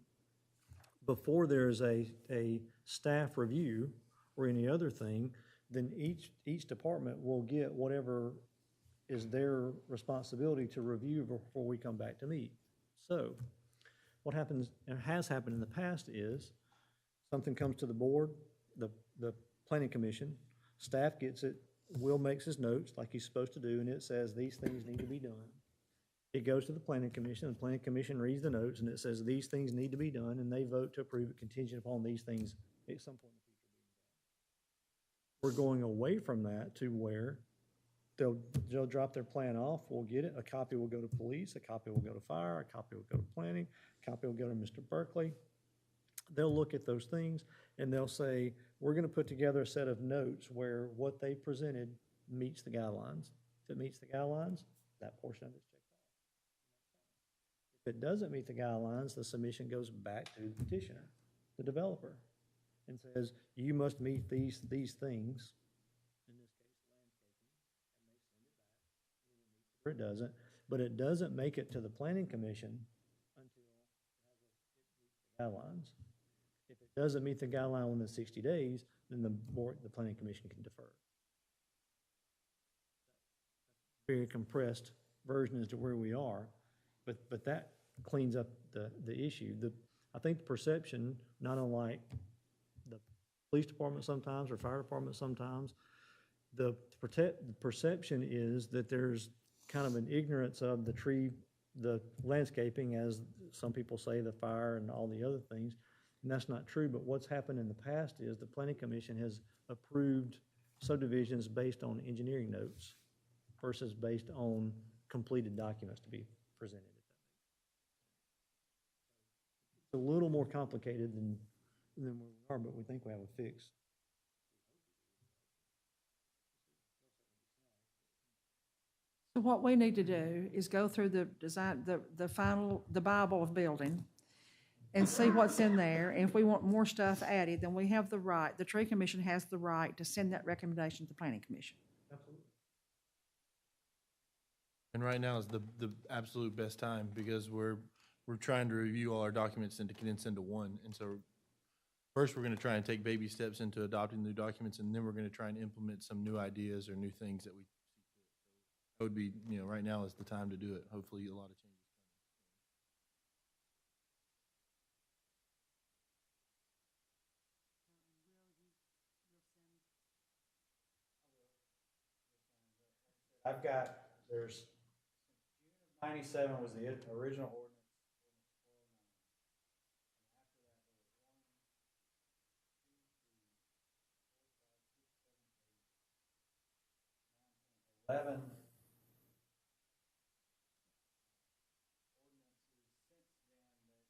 before there's a staff review or any other thing, then each department will get whatever is their responsibility to review before we come back to meet. So what happens, and has happened in the past, is something comes to the board, the planning commission, staff gets it, Will makes his notes like he's supposed to do, and it says these things need to be done. It goes to the planning commission, the planning commission reads the notes, and it says these things need to be done, and they vote to approve it contingent upon these things at some point in the future being done. We're going away from that to where they'll drop their plan off, we'll get it, a copy will go to police, a copy will go to fire, a copy will go to planning, a copy will go to Mr. Berkeley. They'll look at those things, and they'll say, we're gonna put together a set of notes where what they presented meets the guidelines. If it meets the guidelines, that portion of it's checked off. If it doesn't meet the guidelines, the submission goes back to the petitioner, the developer, and says, you must meet these things, in this case, landscaping, and they send it back, or it doesn't, but it doesn't make it to the planning commission until it meets the guidelines. If it doesn't meet the guideline within 60 days, then the planning commission can defer. Very compressed version as to where we are, but that cleans up the issue. I think the perception, not unlike the police department sometimes or fire department sometimes, the perception is that there's kind of an ignorance of the landscaping, as some people say, the fire and all the other things. And that's not true, but what's happened in the past is the planning commission has approved subdivisions based on engineering notes versus based on completed documents to be presented. It's a little more complicated than where we are, but we think we have a fix. So what we need to do is go through the design, the Bible of building, and see what's in there. And if we want more stuff added, then we have the right, the tree commission has the right to send that recommendation to the planning commission. Absolutely. And right now is the absolute best time, because we're trying to review all our documents and to condense into one. And so first, we're going to try and take baby steps into adopting new documents, and then we're going to try and implement some new ideas or new things that we see fit. So it would be, right now is the time to do it. Hopefully a lot of changes. There's, June of '97 was the original ordinance. After that, there was 1, 2, 3, 4, 5, 6, 7, 8, 9, 10, 11 ordinances since then that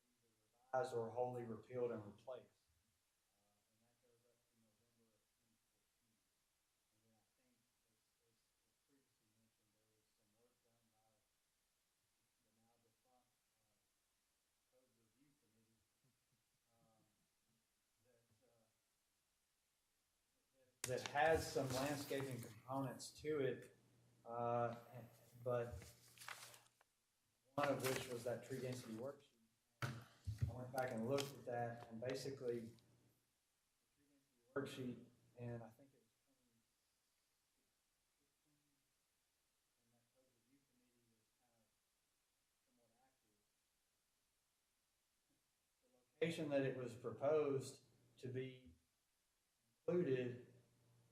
either revised or wholly repealed and replaced. And that goes up to November that has some landscaping components to it, but one of which was that tree density worksheet. I went back and looked at that, and basically, the tree density worksheet, and I think it was 2016, and that code review committee was kind of somewhat active. The location that it was proposed to be included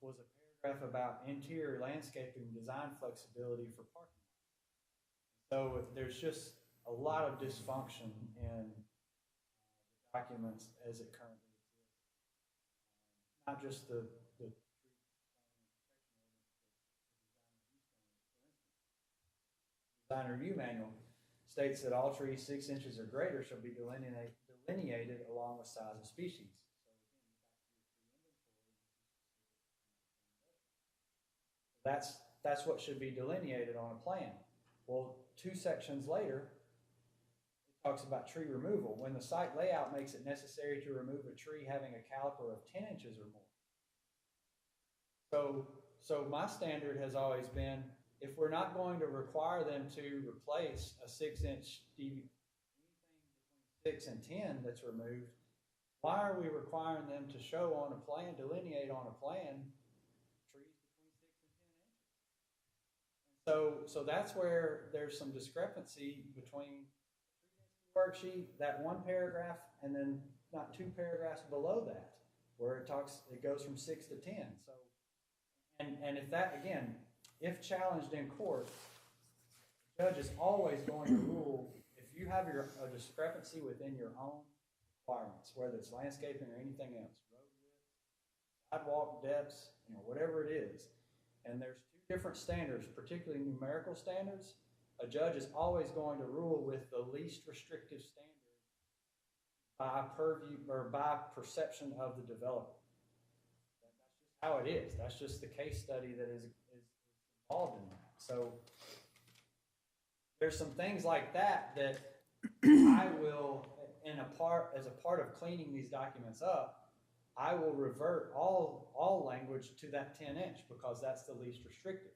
was a paragraph about interior landscaping design flexibility for parking. So there's just a lot of dysfunction in the documents as it currently exists. Not just the tree design review manual states that all trees 6 inches or greater shall be delineated along with size of species. That's what should be delineated on a plan. Well, 2 sections later, it talks about tree removal, when the site layout makes it necessary to remove a tree having a caliper of 10 inches or more. So my standard has always been, if we're not going to require them to replace a 6-inch anything between 6 and 10 that's removed, why are we requiring them to show on a plan, delineate on a plan, trees between 6 and 10 inches? So that's where there's some discrepancy between the worksheet, that one paragraph, and then not 2 paragraphs below that, where it goes from 6 to 10. So, and if that, again, if challenged in court, the judge is always going to rule, if you have a discrepancy within your own requirements, whether it's landscaping or anything else, road width, sidewalk depths, whatever it is, and there's 2 different standards, particularly numerical standards, a judge is always going to rule with the least restrictive standard by purview or by perception of the developer. That's just how it is. That's just the case study that is involved in that. So there's some things like that I will, as a part of cleaning these documents up, I will revert all language to that 10-inch because that's the least restrictive.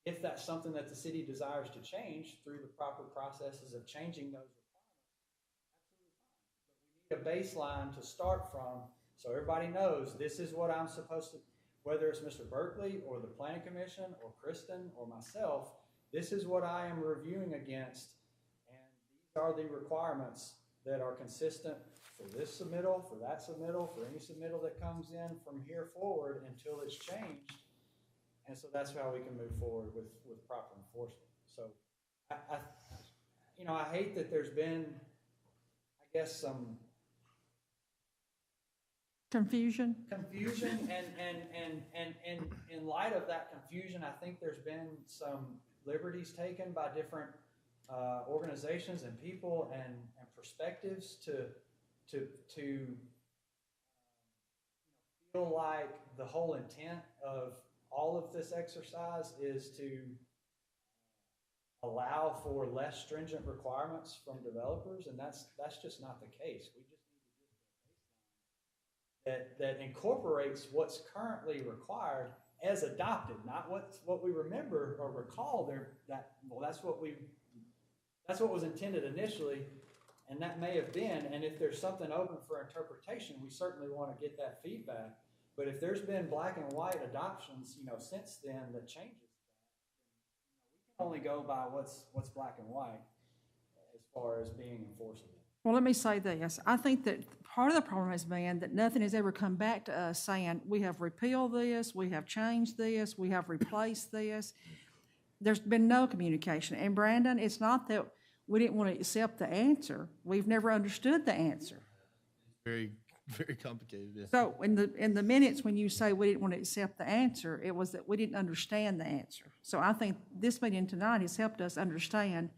If that's something that the city desires to change through the proper processes of changing those requirements, absolutely fine. But we need a baseline to start from so everybody knows this is what I'm supposed to, whether it's Mr. Berkeley or the Planning Commission or Kristen or myself, this is what I am reviewing against, and these are the requirements that are consistent for this submittal, for that submittal, for any submittal that comes in from here forward until it's changed. And so that's how we can move forward with proper enforcement. So I hate that there's been, I guess, some Confusion? Confusion, and in light of that confusion, I think there's been some liberties taken by different organizations and people and perspectives to feel like the whole intent of all of this exercise is to allow for less stringent requirements from developers, and that's just not the case. We just that incorporates what's currently required as adopted, not what we remember or recall there. That's what was intended initially, and that may have been. And if there's something open for interpretation, we certainly want to get that feedback. But if there's been black and white adoptions, since then that changes that, we can only go by what's black and white as far as being enforceable. Well, let me say this. I think that part of the problem has been that nothing has ever come back to us saying, we have repealed this, we have changed this, we have replaced this. There's been no communication. And Brandon, it's not that we didn't want to accept the answer. We've never understood the answer. Very, very complicated. Yeah. So in the minutes when you say we didn't want to accept the answer, it was that we didn't understand the answer. So I think this meeting tonight has helped us understand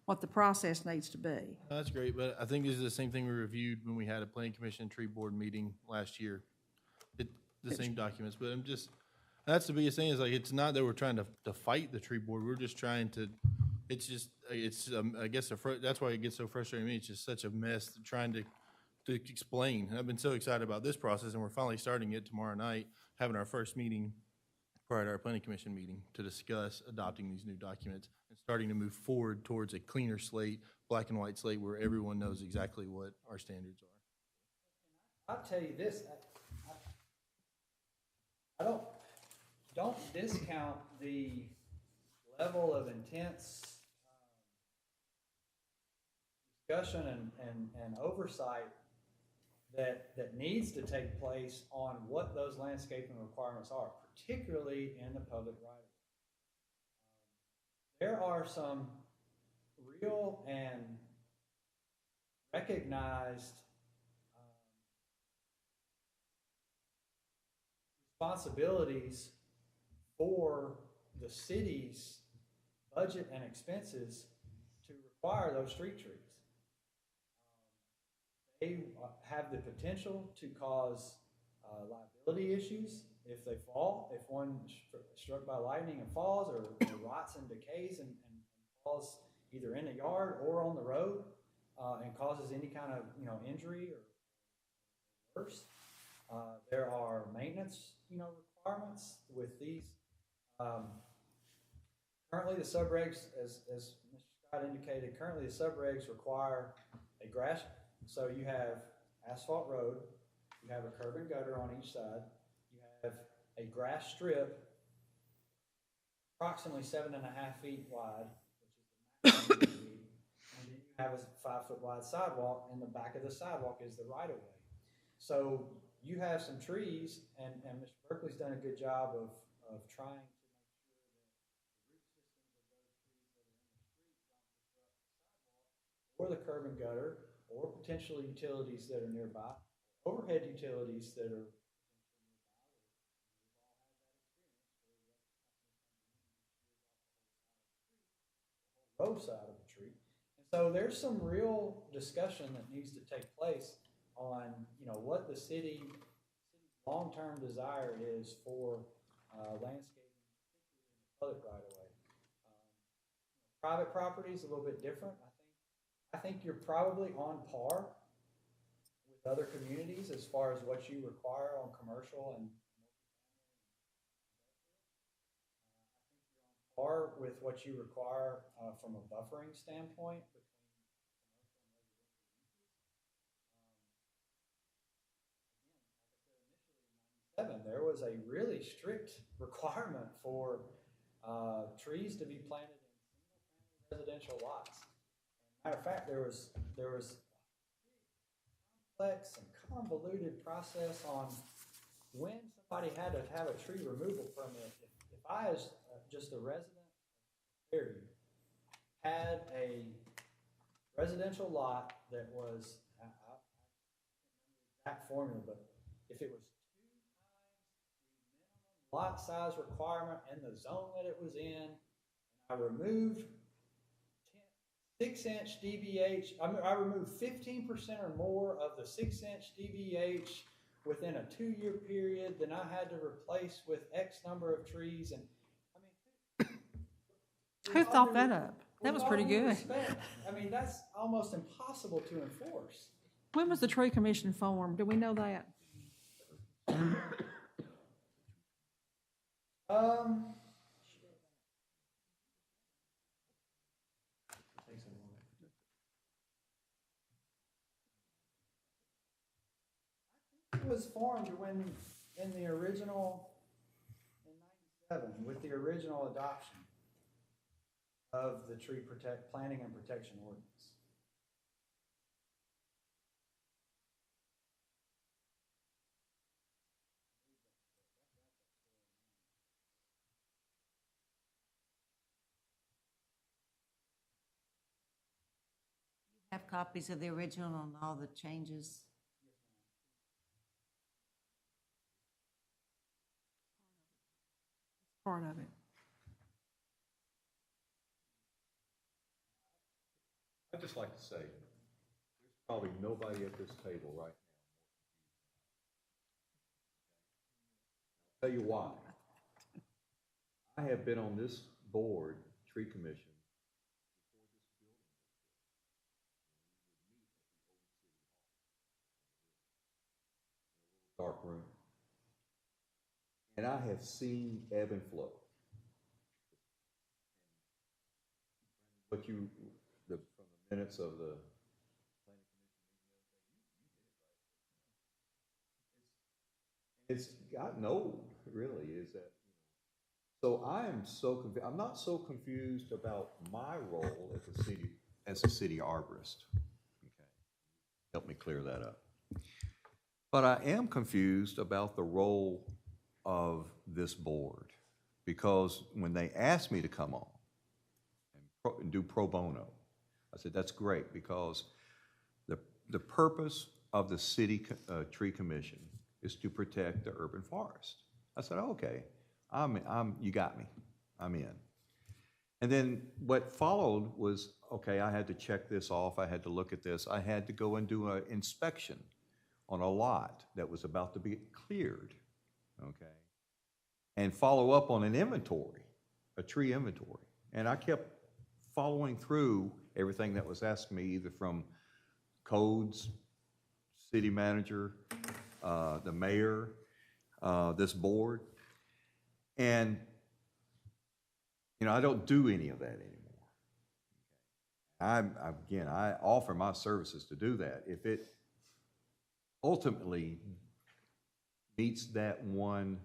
what the process needs to be. That's great, but I think this is the same thing we reviewed when we had a planning commission tree board meeting last year. The same documents, but that's the biggest thing is like, it's not that we're trying to fight the tree board. We're just trying to, I guess that's why it gets so frustrating to me. It's just such a mess trying to explain. And I've been so excited about this process, and we're finally starting it tomorrow night having our first meeting prior to our planning commission meeting to discuss adopting these new documents and starting to move forward towards a cleaner slate, black and white slate, where everyone knows exactly what our standards are. I'll tell you this, I don't discount the level of intense discussion and oversight that needs to take place on what those landscaping requirements are, particularly in the public right of way. There are some real and recognized responsibilities for the city's budget and expenses to require those street trees. They have the potential to cause liability issues if they fall, if one struck by lightning and falls, or rots and decays and falls either in a yard or on the road, and causes any kind of, injury or worse. There are maintenance, requirements with these. Currently, the subregs, as Mr. Scott indicated, currently the subregs require a grass. So you have asphalt road, you have a curb and gutter on each side, you have a grass strip approximately 7.5 feet wide, which is the maximum feet, and then you have a 5-foot wide sidewalk, and the back of the sidewalk is the right of way. So you have some trees, and Mr. Berkeley's done a good job of trying to make sure that the root systems of those trees that are in the street don't disrupt the sidewalk or the curb and gutter, or potential utilities that are nearby, overhead utilities that are roadside of the tree. And so there's some real discussion that needs to take place on, what the city's long-term desire is for landscaping, particularly in the public right-of-way. Private property is a little bit different. I think you're probably on par with other communities as far as what you require on commercial and or with what you require from a buffering standpoint between commercial and residential uses. Again, like I said, initially in '97, there was a really strict requirement for trees to be planted in single-family residential lots. Matter of fact, there was complex and convoluted process on when somebody had to have a tree removal permit. If I, as just a resident of Fairview, had a residential lot that was, I can't remember the exact formula, but if it was 2 times the minimum lot size requirement and the zone that it was in, and I removed 6-inch DBH, I removed 15% or more of the 6-inch DBH within a 2-year period, then I had to replace with X number of trees, and Who thought that up? That was pretty good. That's almost impossible to enforce. When was the tree commission formed? Do we know that? It was formed when, in the original, in '97, with the original adoption of the tree planting and protection ordinance. Have copies of the original and all the changes? Part of it. I'd just like to say, there's probably nobody at this table right now. I'll tell you why. I have been on this board, tree commission, before this building was built. Dark room. And I have seen ebb and flow. But from the minutes of the it's gotten old, really, is that, so I am so I'm not so confused about my role as a city arborist. Okay. Help me clear that up. But I am confused about the role of this board, because when they asked me to come on and do pro bono, I said, that's great, because the purpose of the city tree commission is to protect the urban forest. I said, okay, you got me, I'm in. And then what followed was, okay, I had to check this off, I had to look at this, I had to go and do an inspection on a lot that was about to be cleared, okay? And follow up on an inventory, a tree inventory. And I kept following through everything that was asked me, either from codes, city manager, the mayor, this board. And, I don't do any of that anymore. I offer my services to do that. If it ultimately meets that one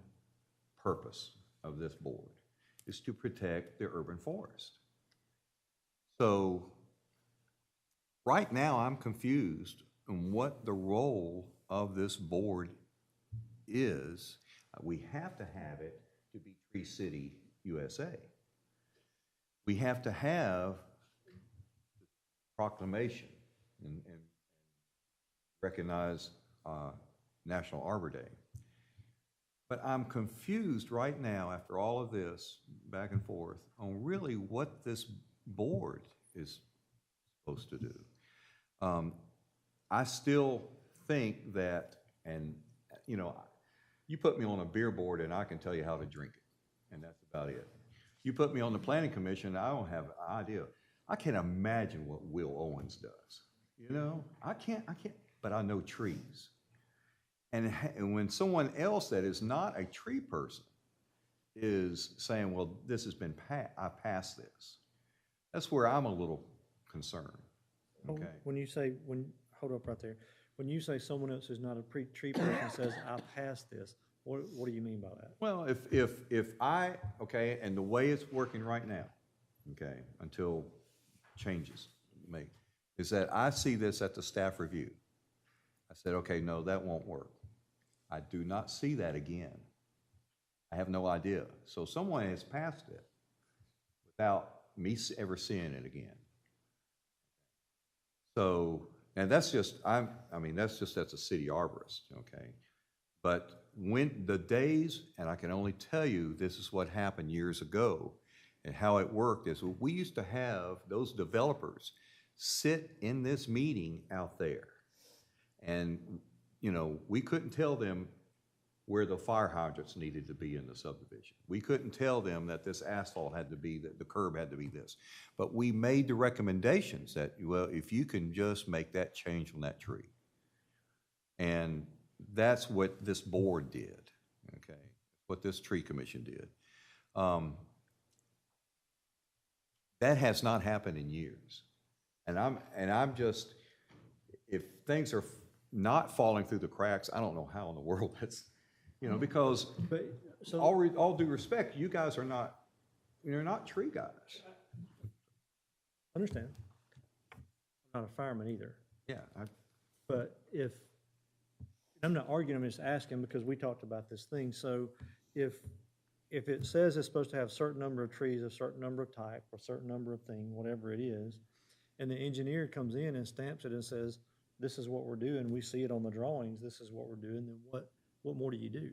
purpose of this board, is to protect the urban forest. So right now I'm confused on what the role of this board is. We have to have it to be Tree City USA. We have to have proclamation and recognize National Arbor Day. But I'm confused right now, after all of this back and forth, on really what this board is supposed to do. I still think that, and you put me on a beer board and I can tell you how to drink it, and that's about it. You put me on the planning commission, I don't have an idea. I can't imagine what Will Owens does. I can't, but I know trees. And when someone else that is not a tree person is saying, well, this has been I passed this, that's where I'm a little concerned. Okay. Hold up right there. When you say someone else who's not a tree person says, I passed this, what do you mean by that? Well, okay, and the way it's working right now, okay, until changes made, is that I see this at the staff review. I said, okay, no, that won't work. I do not see that again. I have no idea. So someone has passed it without me ever seeing it again. So, and that's just, that's just as a city arborist, okay? But when the days, and I can only tell you this is what happened years ago, and how it worked is we used to have those developers sit in this meeting out there. And, we couldn't tell them where the fire hydrants needed to be in the subdivision. We couldn't tell them that this asphalt had to be, that the curb had to be this. But we made the recommendations that, well, if you can just make that change on that tree. And that's what this board did, okay? What this tree commission did. That has not happened in years. And I'm just, if things are not falling through the cracks, I don't know how in the world that's, because all due respect, you guys are not, you're not tree guys. I understand. I'm not a fireman either. Yeah. But I'm not arguing, I'm just asking because we talked about this thing. So if it says it's supposed to have a certain number of trees, a certain number of type, or a certain number of thing, whatever it is, and the engineer comes in and stamps it and says, this is what we're doing, we see it on the drawings, this is what we're doing, then what more do you do?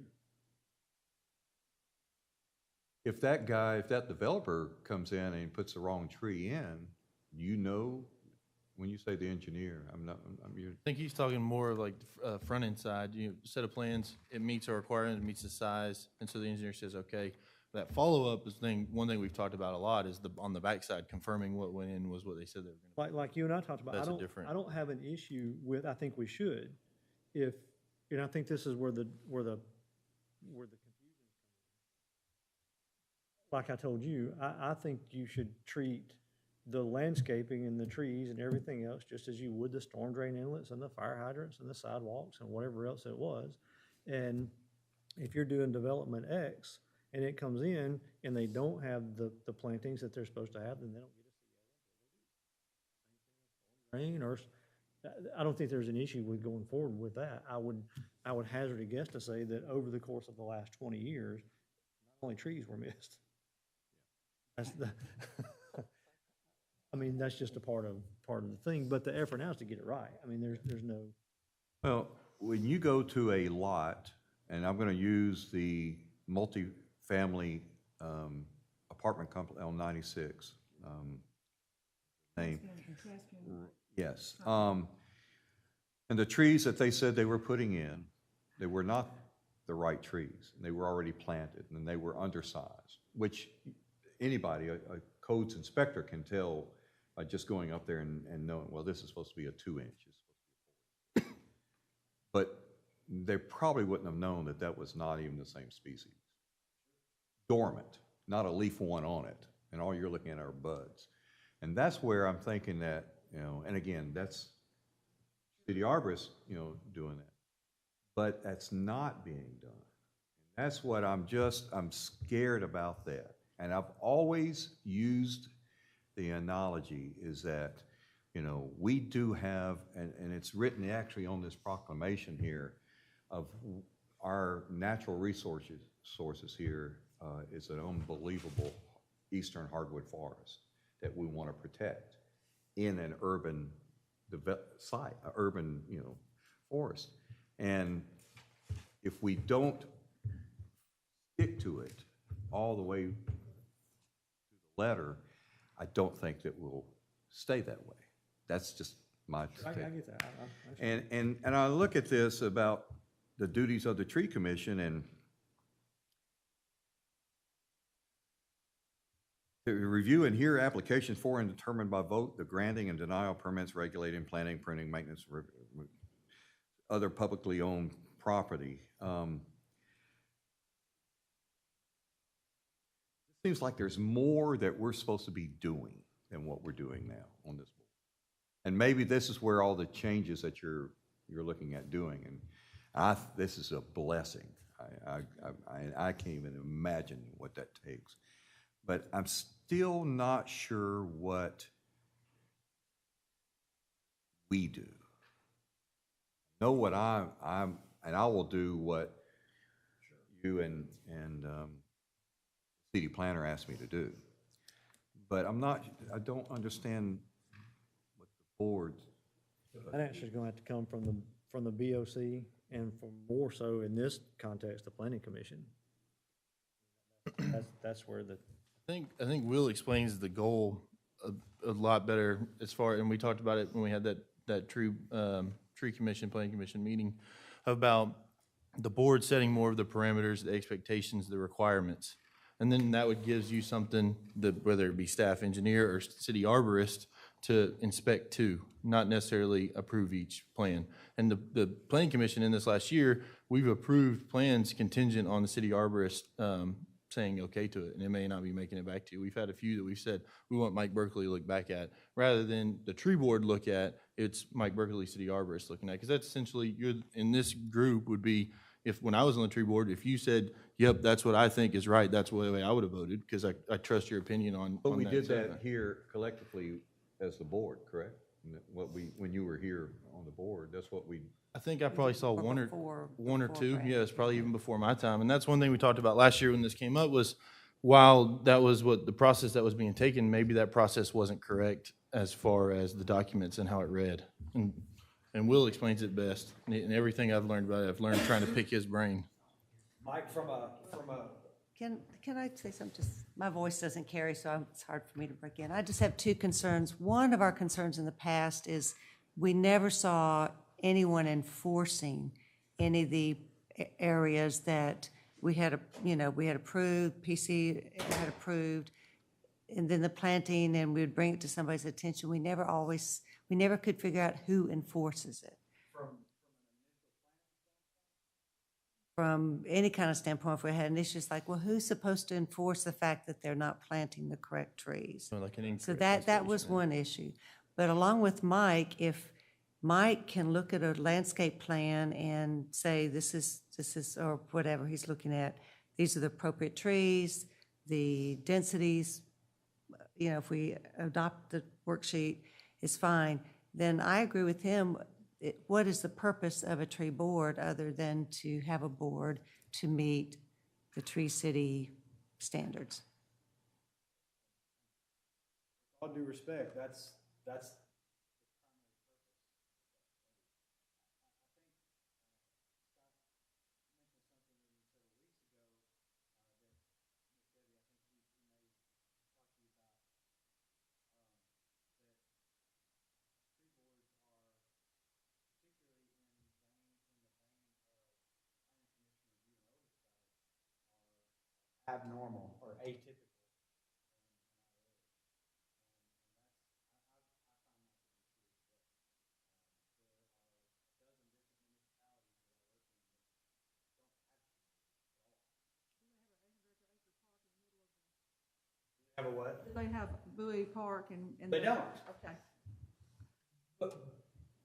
If that developer comes in and puts the wrong tree in, when you say the engineer, I think he's talking more of like front end side, set of plans, it meets our requirements, it meets the size, and so the engineer says, okay. That follow-up is one thing we've talked about a lot is on the backside, confirming what went in was what they said they were going to. Like you and I talked about, That's I don't have an issue with, I think we should, I think this is where the confusion comes like I told you, I think you should treat the landscaping and the trees and everything else just as you would the storm drain inlets and the fire hydrants and the sidewalks and whatever else it was. And if you're doing development X and it comes in and they don't have the plantings that they're supposed to have, then they don't get a rain or, I don't think there's an issue with going forward with that. I would hazard a guess to say that over the course of the last 20 years, not only trees were missed. That's the, I mean, that's just a part of the thing, but the effort now is to get it right. I mean, there's no. Well, when you go to a lot, and I'm gonna use the multifamily, apartment complex on 96, name. Yes, and the trees that they said they were putting in, they were not the right trees. They were already planted, and they were undersized, which anybody, a codes inspector can tell by just going up there and knowing, well, this is supposed to be a 2 inch. But they probably wouldn't have known that that was not even the same species. Dormant, not a leaf one on it, and all you're looking at are buds. And that's where I'm thinking that, you know, and again, that's city arborists, you know, doing that. But that's not being done. That's what I'm scared about that. And I've always used the analogy is that, you know, we do have, and it's written actually on this proclamation here, of our natural sources here is an unbelievable eastern hardwood forest that we want to protect in an urban site, an urban, you know, forest. And if we don't stick to it all the way to the letter, I don't think that we'll stay that way. That's just my I take. get that. I And I look at this about the duties of the tree commission and to review and hear applications for and determine by vote the granting and denial permits regulating planting, pruning, maintenance, other publicly owned property. It seems like there's more that we're supposed to be doing than what we're doing now on this board. And maybe this is where all the changes that you're looking at doing, and this is a blessing. I can't even imagine what that takes. But I'm still not sure what we do. Know what and I will do what you and city planner asked me to do. But I don't understand what the board. That answer is going to have to come from the BOC and from more so in this context, the planning commission. That's where I think Will explains the goal a lot better as far, and we talked about it when we had that tree commission, planning commission meeting about the board setting more of the parameters, the expectations, the requirements. And then that would gives you something that, whether it be staff engineer or city arborist, to inspect to, not necessarily approve each plan. And the planning commission in this last year, we've approved plans contingent on the city arborist saying okay to it, and it may not be making it back to you. We've had a few that we've said we want Mike Berkeley to look back at, rather than the tree board look at, it's Mike Berkeley, city arborist looking at, because that's essentially, you're in this group would be, if when I was on the tree board, if you said, yep, that's what I think is right, that's the way I would have voted, because I trust your opinion on But we did assessment. that here collectively as the board, correct? When you were here on the board, that's what we. I think I probably saw one or Before two. Brad. Yeah, it's probably even before my time. And that's one thing we talked about last year when this came up was, while that was what the process that was being taken, maybe that process wasn't correct as far as the documents and how it read. And Will explains it best. And everything I've learned about it, I've learned trying to pick his brain. Mike, from a Can I say something? Just, my voice doesn't carry, so it's hard for me to break in. I just have two concerns. One of our concerns in the past is we never saw anyone enforcing any of the areas that we had approved, PC had approved, and then the planting, and we would bring it to somebody's attention. We never could figure out who enforces it. from any kind of standpoint, if we had an issue, it's like, well, who's supposed to enforce the fact that they're not planting the correct trees? So like an So incorrect that was restoration. one issue. But along with Mike, if Mike can look at a landscape plan and say, this is, or whatever he's looking at, these are the appropriate trees, the densities, you know, if we adopt the worksheet, is fine, then I agree with him. What is the purpose of a tree board other than to have a board to meet the Tree City standards? All due respect, that's abnormal or atypical. Have a what? Do they have Bowie Park and? They don't. Okay.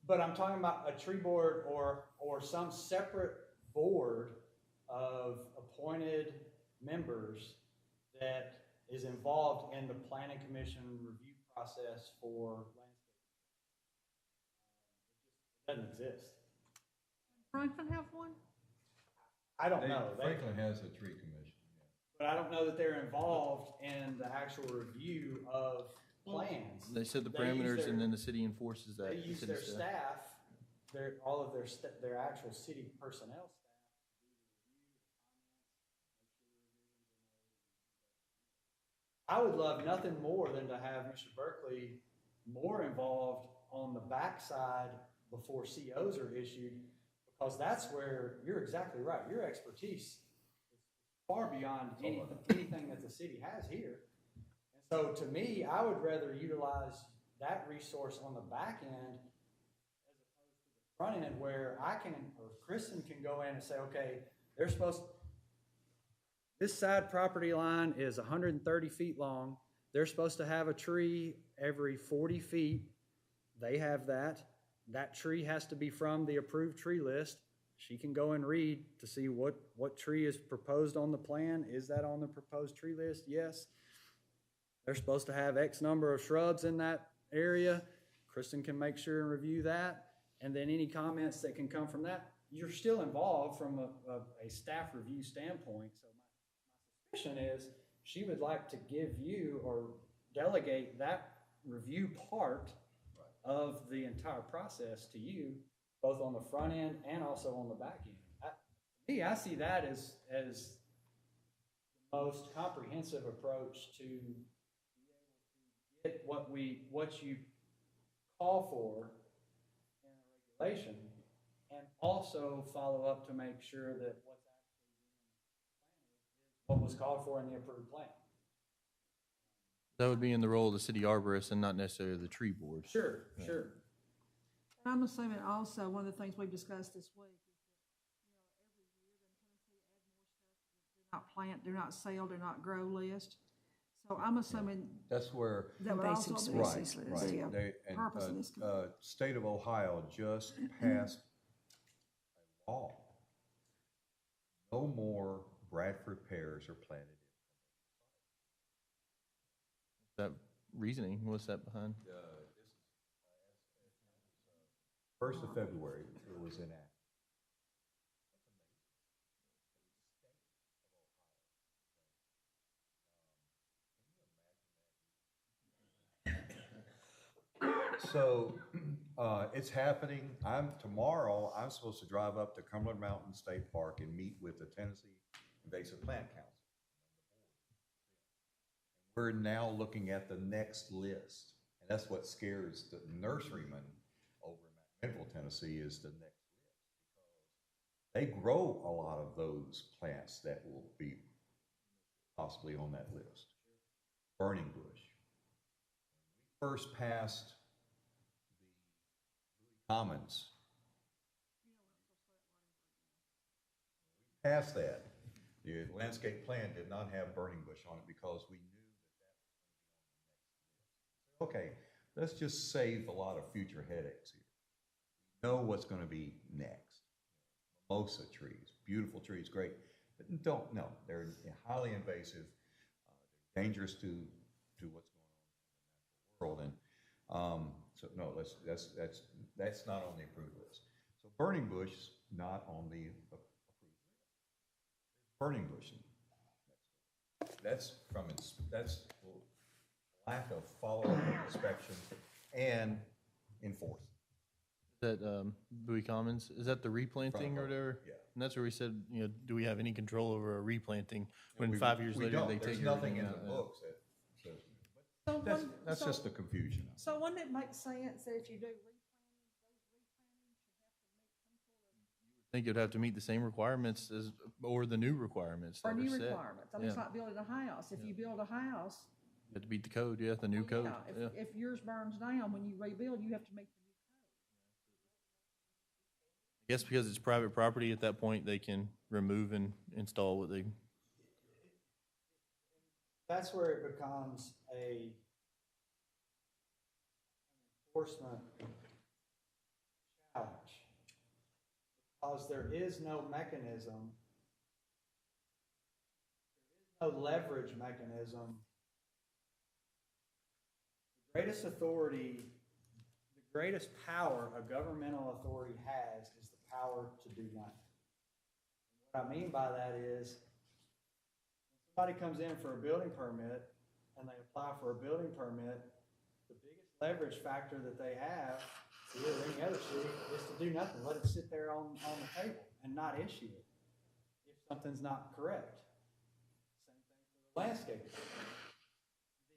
But I'm talking about a tree board or some separate board of appointed members that is involved in the planning commission review process for landscape. It doesn't exist. Franklin have one? I don't know. Franklin has a tree commission, yeah. But I don't know that they're involved in the actual review of plans. They set the They use parameters their- and then the city enforces that. They the use city their staff, all of their actual city personnel staff. I would love nothing more than to have Mr. Berkeley more involved on the backside before COs are issued, because that's where, you're exactly right, your expertise is far beyond anything that the city has here. And so to me, I would rather utilize that resource on the back end as opposed to the front end, where I can, or Kristen can go in and say, okay, they're supposed, this side property line is 130 feet long. They're supposed to have a tree every 40 feet. They have that. That tree has to be from the approved tree list. She can go and read to see what tree is proposed on the plan. Is that on the proposed tree list? Yes. They're supposed to have X number of shrubs in that area. Kristen can make sure and review that. And then any comments that can come from that, you're still involved from a staff review standpoint. So my suspicion is she would like to give you or delegate that review part of the entire process to you, both on the front end and also on the back end. I see that as the most comprehensive approach to be able to get what you call for in a regulation, and also follow up to make sure that what's actually being planted is what was called for in the approved plan. That would be in the role of the city arborist and not necessarily the tree board. Sure, sure. And I'm assuming also, one of the things we've discussed this week is that, every year, then Tennessee add more stuff, do not plant, do not sell, do not grow list. So I'm assuming That's where, that would also Invasive be species right, list. the right. They, and, purpose of this. State of Ohio just passed a law. No more Bradford pears are planted. That reasoning, what's that behind? First of February, it was enacted. So, it's happening. Tomorrow, I'm supposed to drive up to Cumberland Mountain State Park and meet with the Tennessee Invasive Plant Council. We're now looking at the next list, and that's what scares the nurserymen over in Middle Tennessee, is the next list. They grow a lot of those plants that will be possibly on that list. Burning bush. When we first passed the Commons, past that, the landscape plan did not have burning bush on it because we knew that okay, let's just save a lot of future headaches here. We know what's going to be next. Mimosa trees, beautiful trees, great, but no, they're highly invasive, they're dangerous to what's going on in the natural world, and so no, that's not on the approved list. So burning bush not on the approved list. Burning bush. That's lack of follow-up inspection and enforcement. Is that Bowie Commons? Is that the replanting or whatever? Yeah. And that's where we said, do we have any control over a replanting when We- 5 years we later don't. they take There's nothing everything in out? the Yeah. books that says, So that's so- just the confusion. So wouldn't it make sense that if you do I think you'd have to meet the same requirements as, or the new requirements or that are new set. requirements? I mean, it's Yeah. like building a house. If you build a house, You have to beat the code, yeah, the new code, yeah, yeah. if yours burns down, when you rebuild, you have to meet the new I guess because it's private property, at that point, they can remove and install what they, That's where it becomes a enforcement challenge. Because there is no mechanism, there is no leverage mechanism. The greatest authority, the greatest power a governmental authority has is the power to do nothing. What I mean by that is, when somebody comes in for a building permit and they apply for a building permit, the biggest leverage factor that they have, here or any other city, is to do nothing. Let it sit there on the table and not issue it if something's not correct. Same thing for the landscaping.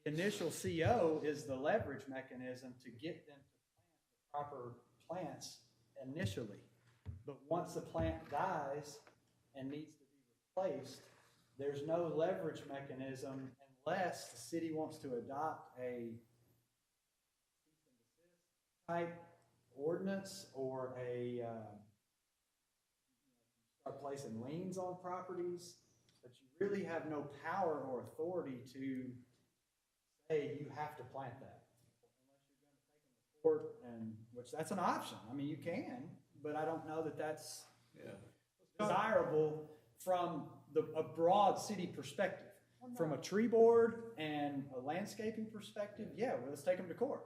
The initial CO is the leverage mechanism to get them to plant the proper plants initially. But once the plant dies and needs to be replaced, there's no leverage mechanism unless the city wants to adopt a type ordinance or start placing liens on properties, but you really have no power or authority to say you have to plant that. Unless you're going to take them to court, and which that's an option. I mean, you can, but I don't know that that's desirable from a broad city perspective. From a tree board and a landscaping perspective, yeah, well, let's take them to court.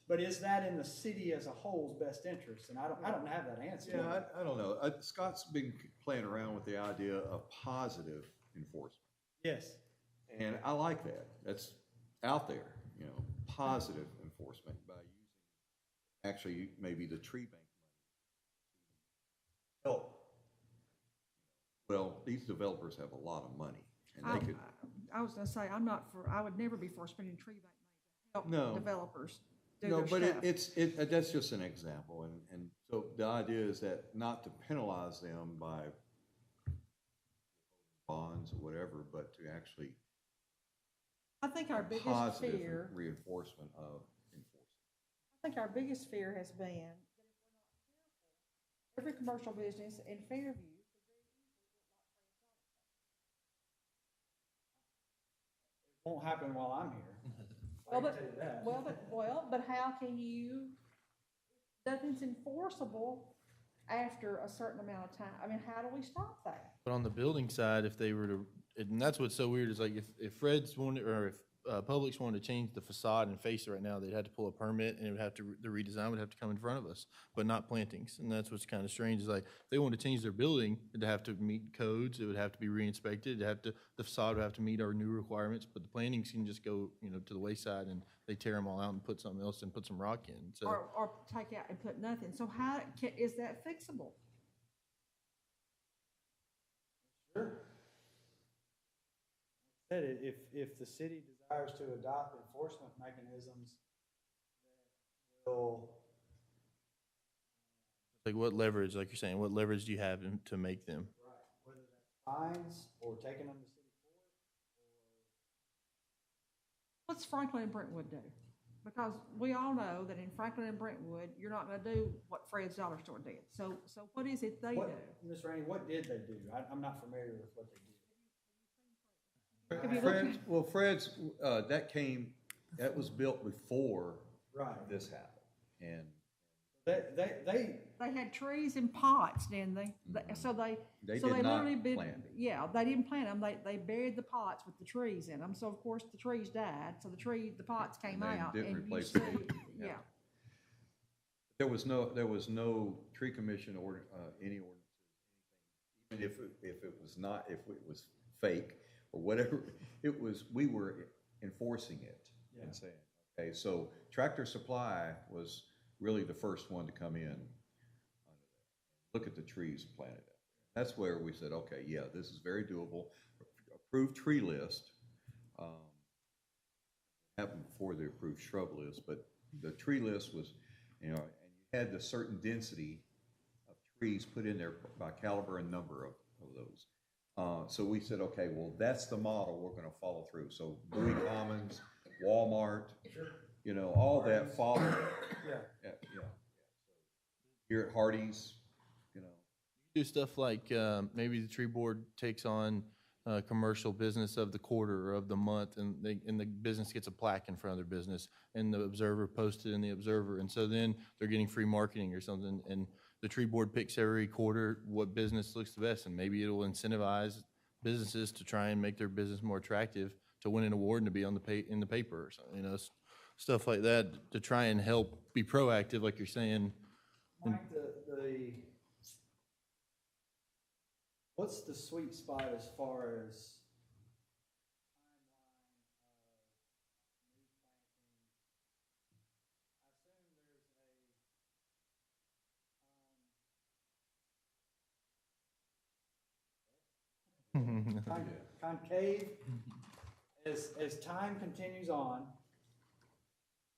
But is that in the city as a whole's best interest? And I don't have that answer. Yeah, I don't know. Scott's been playing around with the idea of positive enforcement. Yes. And I like that. That's out there, positive enforcement by using actually maybe the tree bank money to help. Well, these developers have a lot of money and they could. I was gonna say, I would never be for spending tree bank money to No. help developers do No, their but stuff. that's just an example, and so the idea is that not to penalize them by bonds or whatever, but to actually I think our biggest positive fear, reinforcement of enforcement. I think our biggest fear has been that if we're not careful, every commercial business in Fairview Won't happen while I'm here. Well, I can tell you that. but how can you, nothing's enforceable after a certain amount of time. I mean, how do we stop that? but on the building side, if they were to, and that's what's so weird, is like if Fred's wanted, or if Publix wanted to change the facade and face it right now, they'd have to pull a permit and it would have to, the redesign would have to come in front of us, but not plantings. And that's what's kind of strange, is like, if they want to change their building, it'd have to meet codes, it would have to be re-inspected, the facade would have to meet our new requirements, but the plantings can just go, to the wayside and they tear them all out and put something else and put some rock in, so. Or take out and put nothing. So how, is that fixable? Sure. Said if the city desires to adopt enforcement mechanisms that will, Like what leverage, like you're saying, what leverage do you have to make them? whether that's fines or taking them to city court, What's Franklin and Brentwood do? Because we all know that in Franklin and Brentwood, you're not gonna do what Fred's Dollar Store did. So what is it they do? What, Ms. Rainey, what did they do? I'm not familiar with what they did. Have you looked Fred's, well, Fred's, that was built before Right. this happened. And They had trees in pots, didn't they? So They they did not literally been, plant. yeah, they didn't plant them. They buried the pots with the trees in them. So of course the trees died. So the pots came they out. didn't and you replace see- them. Yeah. Yeah. there was no tree commission or, any ordinances, even if it was not, if it was fake or whatever, we were enforcing it and saying, okay, so Tractor Supply was really the first one to come in. Look at the trees planted. That's where we said, okay, yeah, this is very doable. Approved tree list, happened before the approved shrub list, but the tree list was, and you had the certain density of trees put in there by caliber and number of those. So we said, okay, well, that's the model we're gonna follow through. So Bowie Commons, Walmart, all that followed. Yeah. Here at Hardee's, Do stuff like, maybe the tree board takes on commercial business of the quarter or of the month, and the business gets a plaque in front of their business, and the Observer posted in the Observer, and so then they're getting free marketing or something, and the tree board picks every quarter what business looks the best, and maybe it'll incentivize businesses to try and make their business more attractive, to win an award and to be on in the paper or something, stuff like that, to try and help be proactive, like you're saying. Mike, what's the sweet spot as far as concave, as time continues on,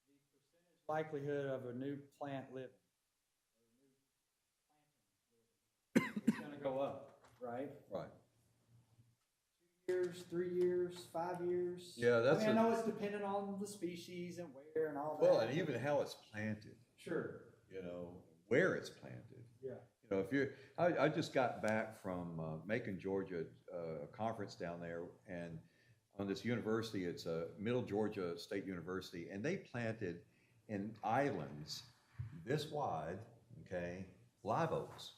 the percentage likelihood of a new plant living, is gonna go up, right? right. 2 years, 3 years, 5 years? Yeah, that's I know it's dependent on the species and where and all that. Well, and even how it's planted, Sure, where it's planted. yeah. I just got back from Macon, Georgia, a conference down there, and on this university, it's a Middle Georgia State University, and they planted in islands this wide, okay, live oaks.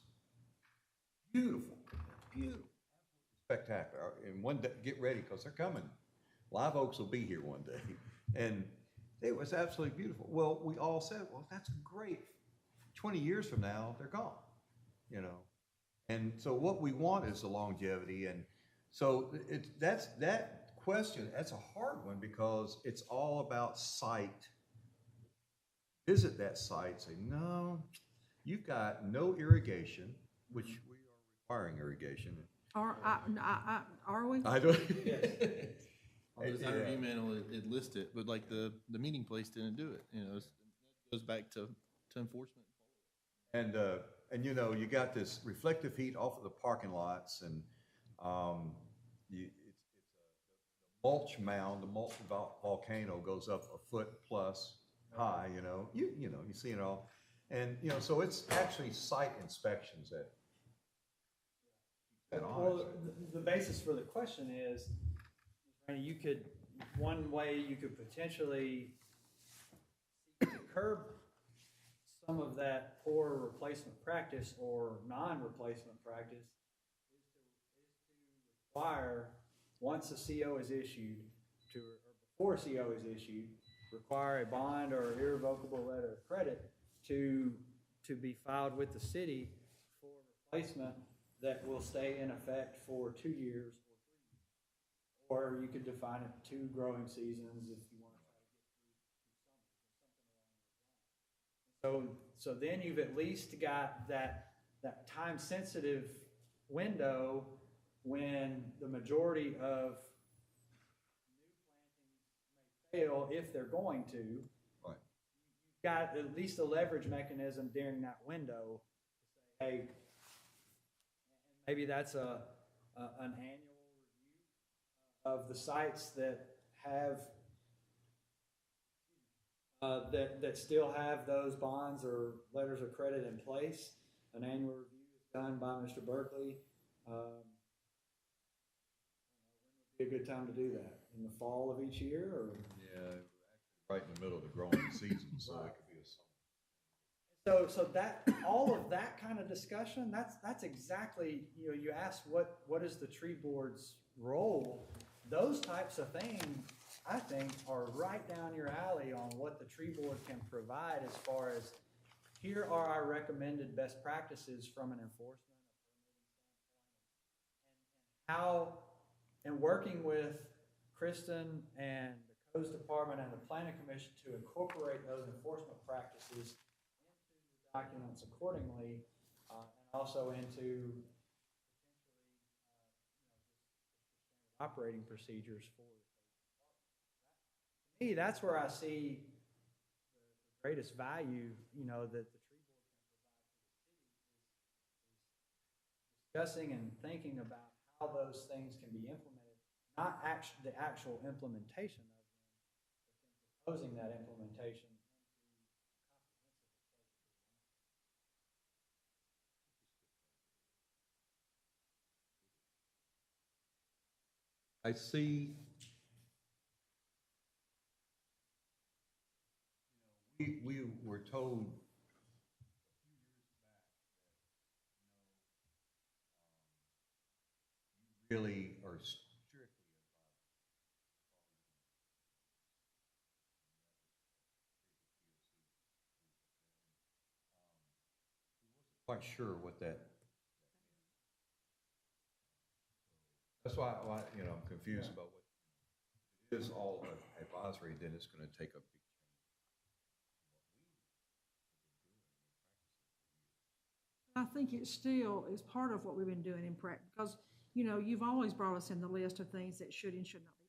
Beautiful, beautiful, spectacular. And one day, get ready, because they're coming. Live oaks will be here one day. And it was absolutely beautiful. Well, we all said, well, that's great. 20 years from now, they're gone, And so what we want is the longevity. And so that question, that's a hard one, because it's all about site. Visit that site, say, no, you've got no irrigation, which we are requiring irrigation. Are we? I don't. On the design review manual, it lists it, but like the meeting place didn't do it, it goes back to enforcement. And you got this reflective heat off of the parking lots, and it's a mulch mound, the mulch volcano goes up a foot plus high, you see it all. And, so it's actually site inspections that keep that on. Well, the basis for the question is, one way you could potentially curb some of that poor replacement practice or non-replacement practice is to require, once a CO is issued, or before a CO is issued, require a bond or irrevocable letter of credit to be filed with the city for replacement that will stay in effect for 2 years or 3 years. Or you could define it 2 growing seasons if you want to try to get through something along those lines. So then you've at least got that time-sensitive window when the majority of new plantings may fail, if they're going to. Right. You've got at least a leverage mechanism during that window to say, hey, maybe that's an annual review of the sites that have that still have those bonds or letters of credit in place. An annual review is done by Mr. Berkeley. Be a good time to do that, in the fall of each year, or? Yeah, right in the middle of the growing season, so it could be a summer. So that, all of that kind of discussion, that's exactly, you asked what is the tree board's role? Those types of things, I think, are right down your alley on what the tree board can provide as far as, here are our recommended best practices from an enforcement, and how, and working with Kristen and the codes department and the planning commission to incorporate those enforcement practices documents accordingly, and also into potentially operating procedures for. To me, that's where I see the greatest value, that the tree board can provide to the city is discussing and thinking about how those things can be implemented, not the actual implementation of them, but then proposing that implementation. I see, we were told a few years back that, you really are strictly quite sure what that. That's why, I'm confused about what, if it is all advisory, then it's gonna take a big change. I think it still is part of what we've been doing in practice, because, you've always brought us in the list of things that should and should not be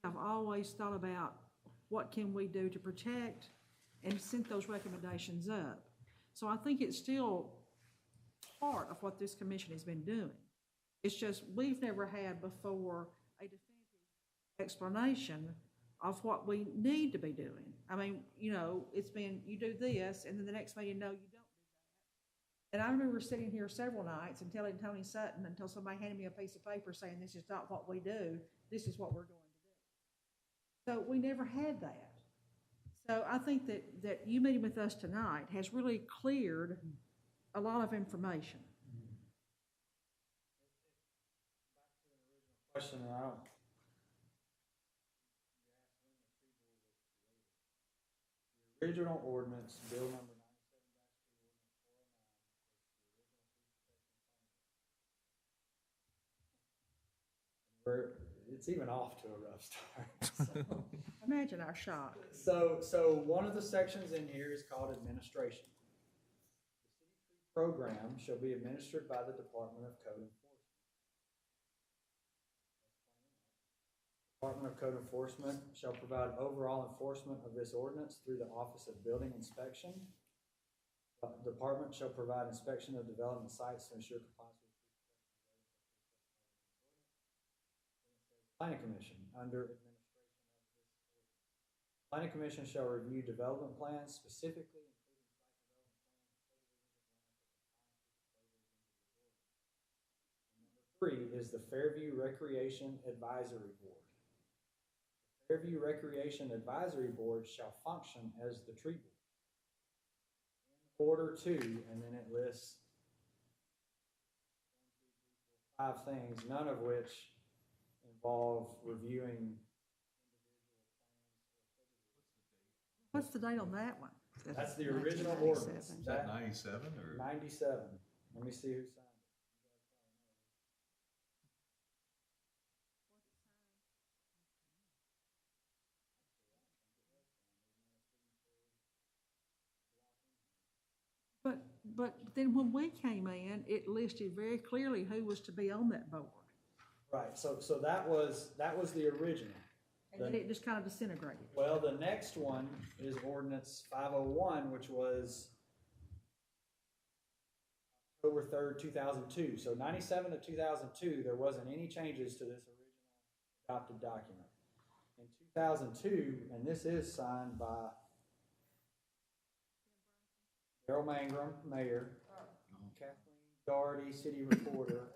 planted. We have always thought about what can we do to protect and sent those recommendations up. So I think it's still part of what this commission has been doing. It's just, we've never had before a definitive explanation of what we need to be doing. I mean, it's been, you do this, and then the next meeting, no, you don't do that. And I remember sitting here several nights and telling Tony Sutton, until somebody handed me a piece of paper saying, this is not what we do, this is what we're going to do. So we never had that. So I think that you meeting with us tonight has really cleared a lot of information. Question, I don't. The original ordinance, bill number 97-409, it's even off to a rough start. So. Imagine our shock. So one of the sections in here is called administration. The city tree program shall be administered by the Department of Code Enforcement. Department of Code Enforcement shall provide overall enforcement of this ordinance through the Office of Building Inspection. The department shall provide inspection of development sites to ensure compliance with Planning Commission under administration of this ordinance. Planning Commission shall review development plans, specifically including site development plans and subdivision plans for compliance with the ordinance. And number 3 is the Fairview Recreation Advisory Board. Fairview Recreation Advisory Board shall function as the tree board. In order to, and then it lists 1, 2, 3, 4, 5 things, none of which involve reviewing individual plans. What's the date on that one? That's the original ordinance. Is that 97 or? 97. Let me see who signed it. But then when we came in, it listed very clearly who was to be on that board. Right, so that was the original. And then it just kind of disintegrated. Well, the next one is ordinance 501, which was October 3rd, 2002. So 97 to 2002, there wasn't any changes to this original adopted document. In 2002, and this is signed by Darrell Mangrum, Mayor, Kathleen Doherty, City Recorder,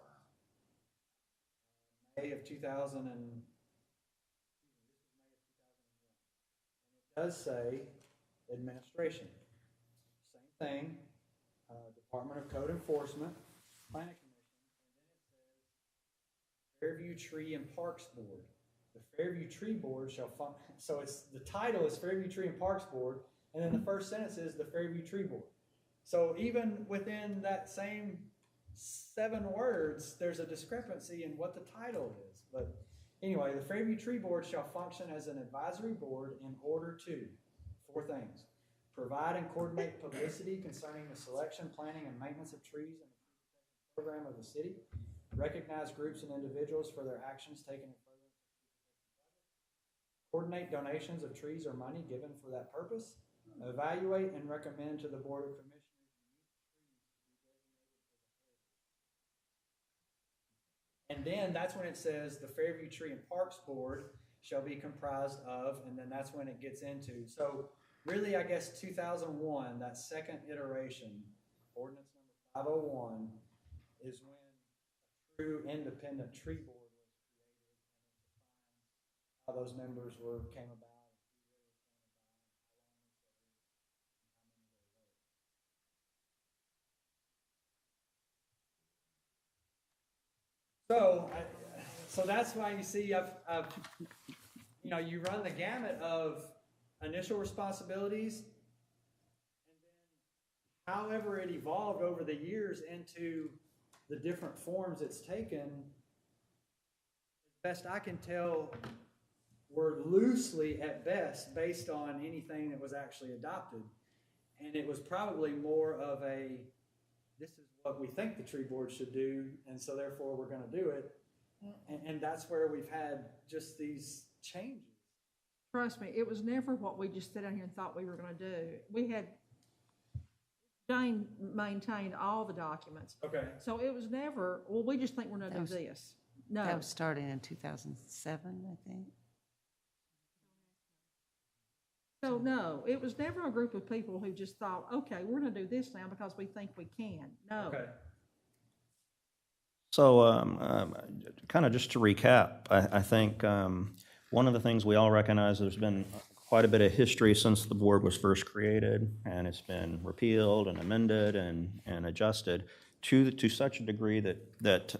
May of 2000 and it does say administration. Same thing, Department of Code Enforcement, Planning Commission, and then it says Fairview Tree and Parks Board. The Fairview Tree Board shall so it's, the title is Fairview Tree and Parks Board, and then the first sentence is the Fairview Tree Board. So even within that same 7 words, there's a discrepancy in what the title is. But anyway, the Fairview Tree Board shall function as an advisory board in order to, 4 things: provide and coordinate publicity concerning the selection, planting, and maintenance of trees and the program of the city, recognize groups and individuals for their actions taken in furtherance of coordinate donations of trees or money given for that purpose, evaluate and recommend to the Board of Commissioners and then that's when it says the Fairview Tree and Parks Board shall be comprised of, and then that's when it gets into. So really, I guess 2001, that second iteration, ordinance number 501, is when a true independent tree board was created, and it defines how those members came about. So that's why you see I've you know, you run the gamut of initial responsibilities, and then however it evolved over the years into the different forms it's taken. As best I can tell, we're loosely at best based on anything that was actually adopted, and it was probably more of a, this is what we think the tree board should do, and so therefore we're going to do it. And that's where we've had just these changes. Trust me, it was never what we just sat down here and thought we were gonna do. We had, Jane maintained all the documents. Okay. So it was never, well, we just think we're gonna do this. No. That was starting in 2007, I think. So no, it was never a group of people who just thought, okay, we're gonna do this now because we think we can. No. Okay. So, kind of just to recap, I think one of the things we all recognize, there's been quite a bit of history since the board was first created, and it's been repealed and amended and adjusted to such a degree that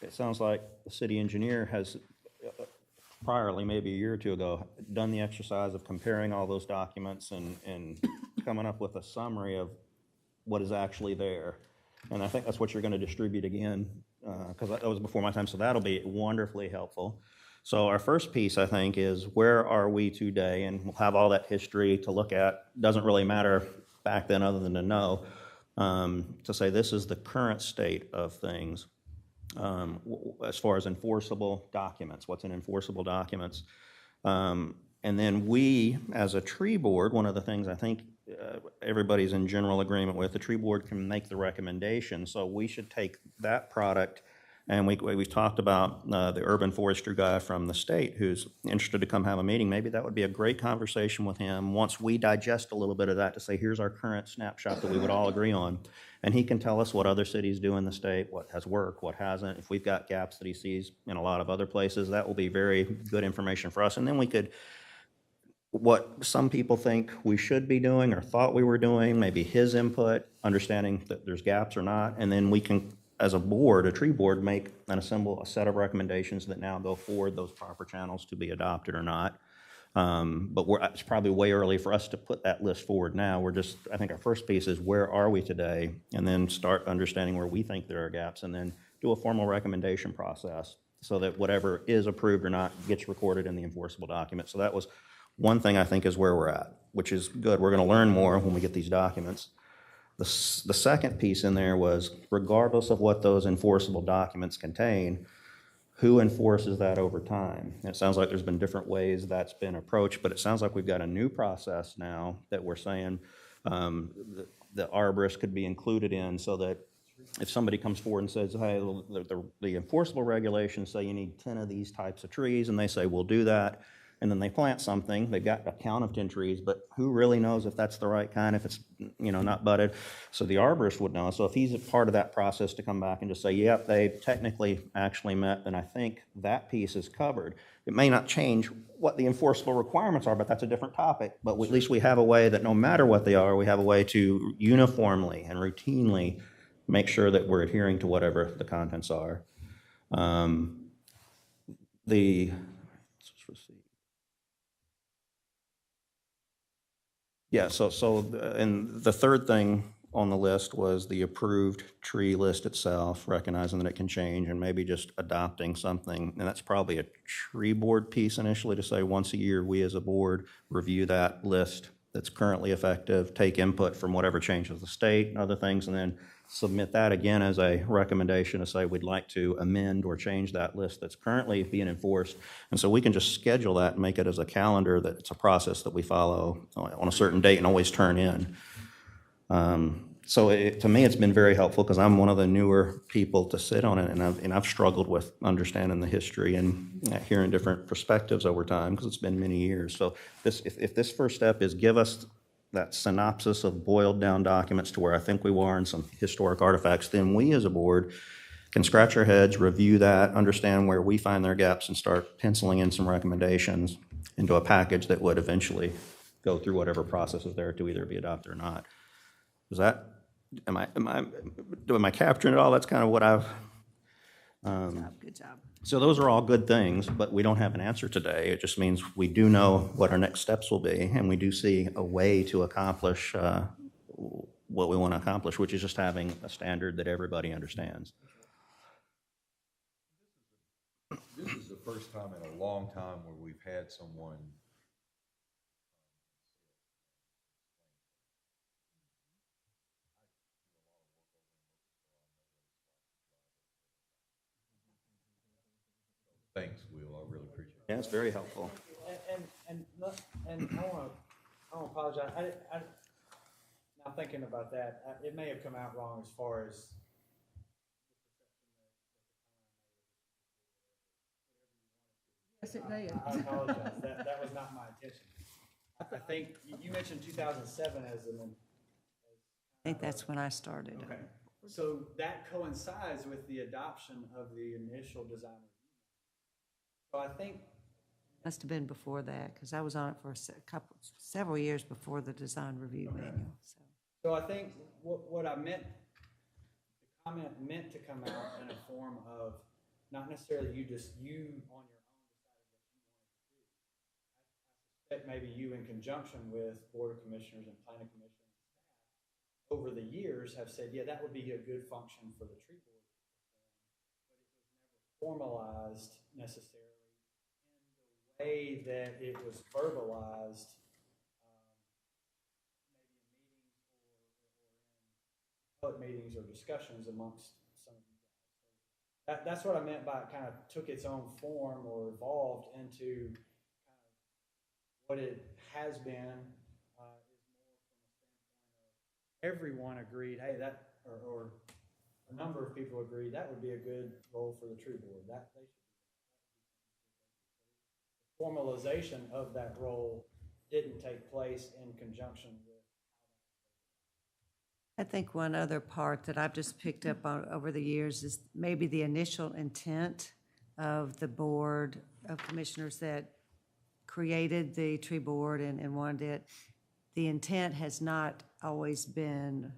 it sounds like the city engineer has priorly, maybe a year or two ago, done the exercise of comparing all those documents and coming up with a summary of what is actually there. And I think that's what you're going to distribute again, because that was before my time, so that'll be wonderfully helpful. So our first piece, I think, is where are we today? And we'll have all that history to look at. Doesn't really matter back then other than to know, to say this is the current state of things as far as enforceable documents, what's in enforceable documents. And then we, as a tree board, one of the things I think everybody's in general agreement with, the tree board can make the recommendation. So we should take that product, and we talked about the urban forestry guy from the state who's interested to come have a meeting. Maybe that would be a great conversation with him once we digest a little bit of that to say, here's our current snapshot that we would all agree on. And he can tell us what other cities do in the state, what has worked, what hasn't. If we've got gaps that he sees in a lot of other places, that will be very good information for us. And then we could, what some people think we should be doing or thought we were doing, maybe his input, understanding that there's gaps or not, and then we can, as a board, a tree board, make and assemble a set of recommendations that now go forward those proper channels to be adopted or not. But it's probably way early for us to put that list forward now. We're just, I think our first piece is where are we today, and then start understanding where we think there are gaps, and then do a formal recommendation process so that whatever is approved or not gets recorded in the enforceable document. So that was one thing I think is where we're at, which is good. We're going to learn more when we get these documents. The second piece in there was, regardless of what those enforceable documents contain, who enforces that over time? And it sounds like there's been different ways that's been approached, but it sounds like we've got a new process now that we're saying the arborist could be included in, so that if somebody comes forward and says, hey, the enforceable regulations say you need 10 of these types of trees, and they say, we'll do that. and then they plant something, they've got a count of 10 trees, but who really knows if that's the right kind, if it's, not budded? So the arborist would know. So if he's a part of that process to come back and just say, yep, they technically actually met, then I think that piece is covered. It may not change what the enforceable requirements are, but that's a different topic. But at least we have a way that no matter what they are, we have a way to uniformly and routinely make sure that we're adhering to whatever the contents are. And the third thing on the list was the approved tree list itself, recognizing that it can change and maybe just adopting something. And that's probably a tree board piece initially to say once a year, we as a board review that list that's currently effective, take input from whatever changes the state and other things, and then submit that again as a recommendation to say we'd like to amend or change that list that's currently being enforced. And so we can just schedule that and make it as a calendar that it's a process that we follow on a certain date and always turn in. To me, it's been very helpful because I'm one of the newer people to sit on it, and I've struggled with understanding the history and hearing different perspectives over time because it's been many years. So if this first step is give us that synopsis of boiled down documents to where I think we are in some historic artifacts, then we as a board can scratch our heads, review that, understand where we find their gaps, and start penciling in some recommendations into a package that would eventually go through whatever process is there to either be adopted or not. Is that, am I capturing it all? That's kind of what I've, Good job. so those are all good things, but we don't have an answer today. It just means we do know what our next steps will be, and we do see a way to accomplish what we want to accomplish, which is just having a standard that everybody understands. This is the first time in a long time where we've had someone thanks, Will. I really appreciate it. Yeah, it's very helpful. And I want to apologize. Now thinking about that, it may have come out wrong as far as Yes, it did. I apologize. That was not my intention. I think you mentioned 2007 as an. I think that's when I started. Okay. So that coincides with the adoption of the initial design review. So I think. Must have been before that, because I was on it for several years before the design review manual, so. So I think what I meant, the comment meant to come out in a form of not necessarily you on your own decided what you wanted to do. I suspect maybe you in conjunction with Board of Commissioners and Planning Commission staff over the years have said, yeah, that would be a good function for the tree board to perform, but it was never formalized necessarily in the way that it was verbalized meetings or discussions amongst some of you guys. So that's what I meant by it kind of took its own form or evolved into kind of what it has been is more from a standpoint of everyone agreed, hey, that, or a number of people agreed that would be a good role for the tree board. That they should the formalization of that role didn't take place in conjunction with. I think one other part that I've just picked up on over the years is maybe the initial intent of the Board of Commissioners that created the tree board and wanted it. The intent has not always been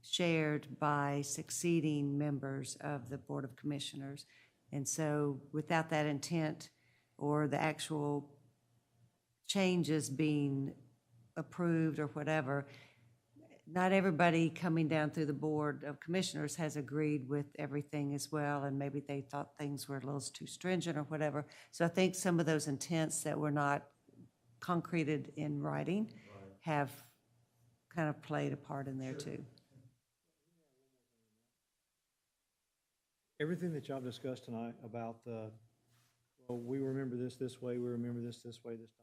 shared by succeeding members of the Board of Commissioners. And so without that intent or the actual changes being approved or whatever, not everybody coming down through the Board of Commissioners has agreed with everything as well, and maybe they thought things were a little too stringent or whatever. So I think some of those intents that were not concreted in writing have kind of played a part in there too. Everything that y'all discussed tonight about well, we remember this way, we remember this way, this document.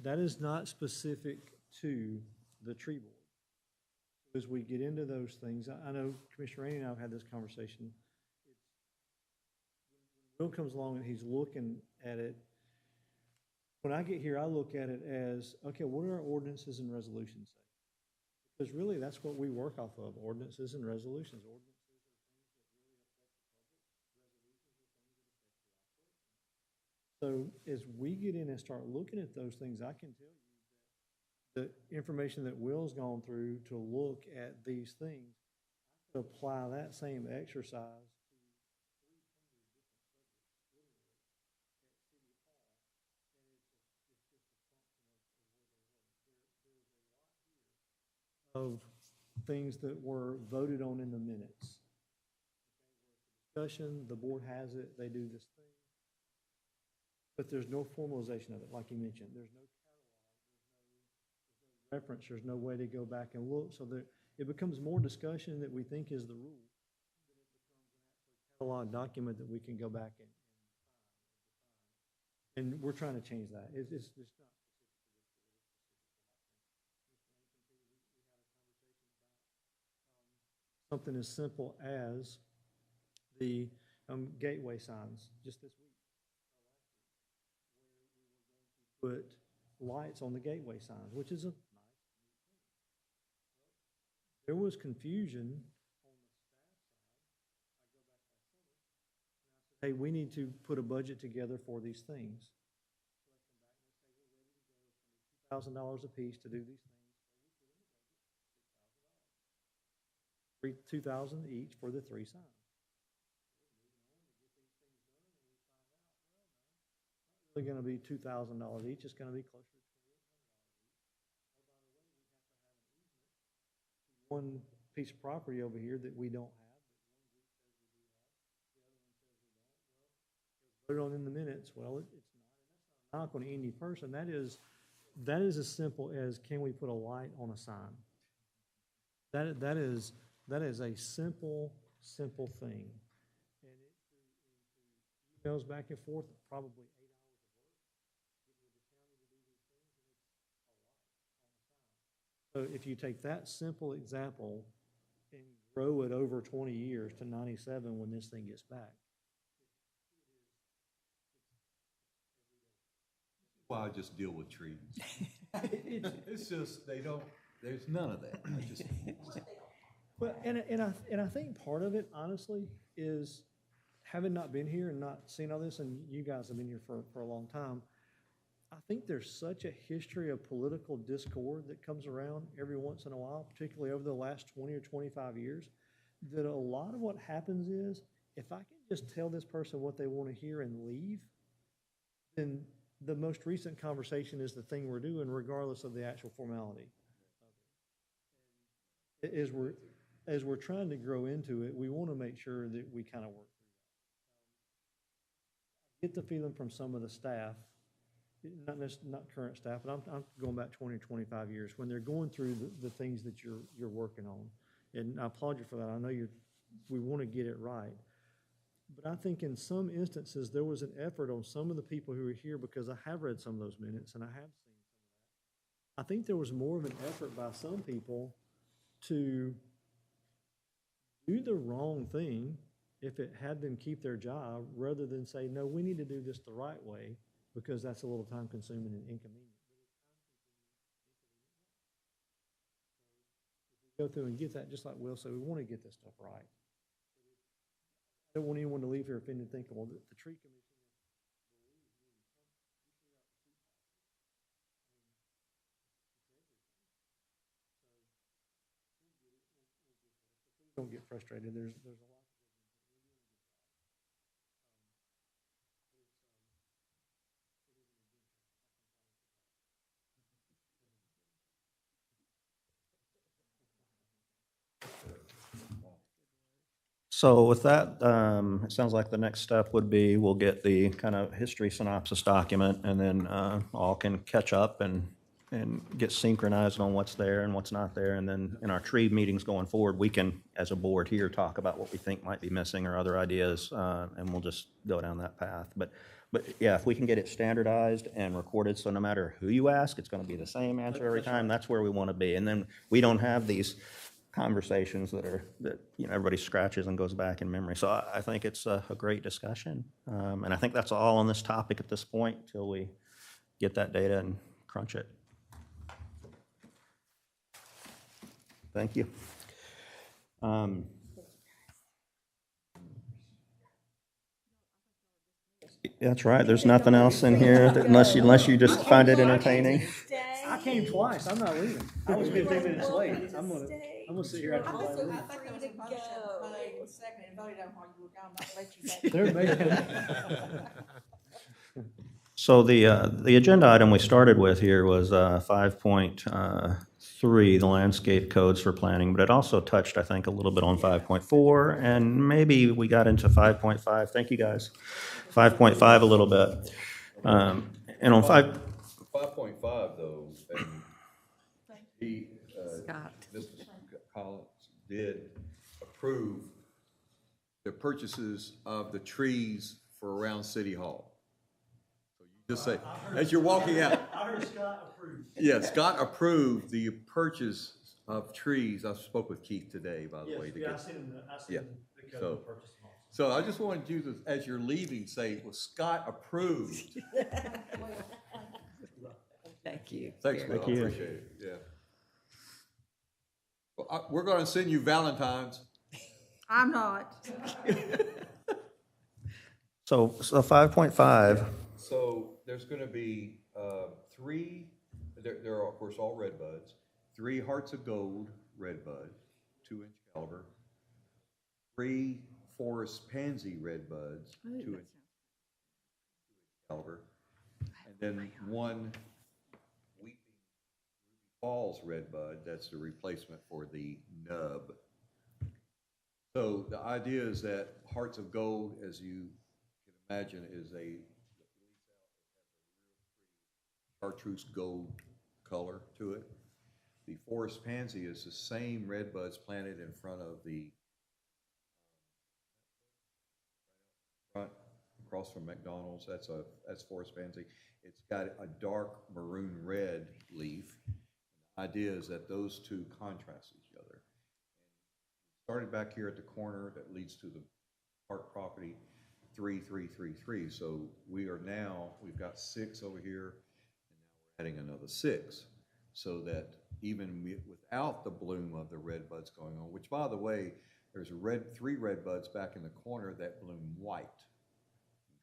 That is not specific to the tree board. As we get into those things, I know Commissioner Rainey and I have had this conversation. When Will comes along and he's looking at it, when I get here, I look at it as, okay, what do our ordinances and resolutions say? Because really, that's what we work off of, ordinances and resolutions. Ordinances are things that really affect the public. Resolutions are things that affect the operation. So as we get in and start looking at those things, I can tell you that the information that Will's gone through to look at these things, I could apply that same exercise of things that were voted on in the minutes. Discussion, the board has it, they do this thing. But there's no formalization of it, like you mentioned. There's no catalog, there's no reference, there's no way to go back and look. So that it becomes more discussion that we think is the rule than it becomes an actual catalog document that we can go back and we're trying to change that. It's not. Something as simple as the gateway signs just this week. Where we were going to put lights on the gateway signs, which is a nice thing. There was confusion on the staff side. I go back last summer and I said, hey, we need to put a budget together for these things. So they come back and say, we're ready to go. It's going to be $2,000 a piece to do these things. $2,000 each for the 3 signs. It's going to be $2,000 each. It's going to be closer to $2,800. One piece of property over here that we don't have. Put it on in the minutes. Well, it's not. And that's not a knock on any person. That is as simple as, can we put a light on a sign? That is a simple thing. And it goes back and forth, probably 8 hours of work, getting with the county to do these things, and it's a lot on the sign. So if you take that simple example and grow it over 20 years to 97 when this thing gets back. Why I just deal with trees. It's just, there's none of that. I just. Well, and I think part of it, honestly, is having not been here and not seen all this, and you guys have been here for a long time, I think there's such a history of political discord that comes around every once in a while, particularly over the last 20 or 25 years, that a lot of what happens is, if I can just tell this person what they want to hear and leave, then the most recent conversation is the thing we're doing, regardless of the actual formality. As we're trying to grow into it, we want to make sure that we kind of work through that. I get the feeling from some of the staff, not current staff, but I'm going back 20 or 25 years, when they're going through the things that you're working on. And I applaud you for that. I know we want to get it right. But I think in some instances, there was an effort on some of the people who were here, because I have read some of those minutes and I have seen some of that. I think there was more of an effort by some people to do the wrong thing if it had them keep their job, rather than say, no, we need to do this the right way, because that's a little time consuming and inconvenient. If we go through and get that, just like Will said, we want to get this stuff right. I don't want anyone to leave here offended thinking, well, the tree commission. Don't get frustrated. There's a lot. So with that, it sounds like the next step would be, we'll get the kind of history synopsis document, and then all can catch up and get synchronized on what's there and what's not there. And then in our tree meetings going forward, we can, as a board here, talk about what we think might be missing or other ideas, and we'll just go down that path. But yeah, if we can get it standardized and recorded, so no matter who you ask, it's going to be the same answer every time, that's where we want to be. And then we don't have these conversations that, everybody scratches and goes back in memory. So I think it's a great discussion. And I think that's all on this topic at this point till we get that data and crunch it. Thank you. That's right. There's nothing else in here unless you just find it entertaining. I came twice, I'm not leaving. I was 15 minutes late. I'm gonna sit here after the I light. thought there was a motion made, and seconded, and voted on while you were gone, I'll let you back. They're making, So the agenda item we started with here was 5.3, the landscape codes for planning, but it also touched, I think, a little bit on 5.4, and maybe we got into 5.5. Thank you, guys. 5.5 a little bit. And on 5. 5.5 though, and he, Scott. Mr. Collins did approve the purchases of the trees for around City Hall. So you just say, as you're walking out. I heard Scott approved. Yeah, Scott approved the purchase of trees. I spoke with Keith today, by the way. to Yeah, I get- seen Yeah. the code So- of purchase. So I just wanted you to, as you're leaving, say, well, Scott approved. Thank you. Thanks, Will, I you. appreciate it, yeah. Well, we're gonna send you Valentine's. I'm not. So 5.5, So there's gonna be, three, there are, of course, all red buds, 3 Hearts of Gold red bud, 2-inch caliber, 3 Forest Pansy red buds, 2-inch caliber, and then 1 Weeping Falls red bud, that's the replacement for the nub. So the idea is that Hearts of Gold, as you can imagine, is a chartreuse gold color to it. The Forest Pansy is the same red buds planted in front of the front across from McDonald's. That's Forest Pansy. It's got a dark maroon red leaf. The idea is that those two contrast each other. Started back here at the corner that leads to the park property, 3, 3, 3, 3. So we've got 6 over here, and now we're adding another 6, so that even without the bloom of the red buds going on, which, by the way, there's 3 red buds back in the corner that bloom white, okay?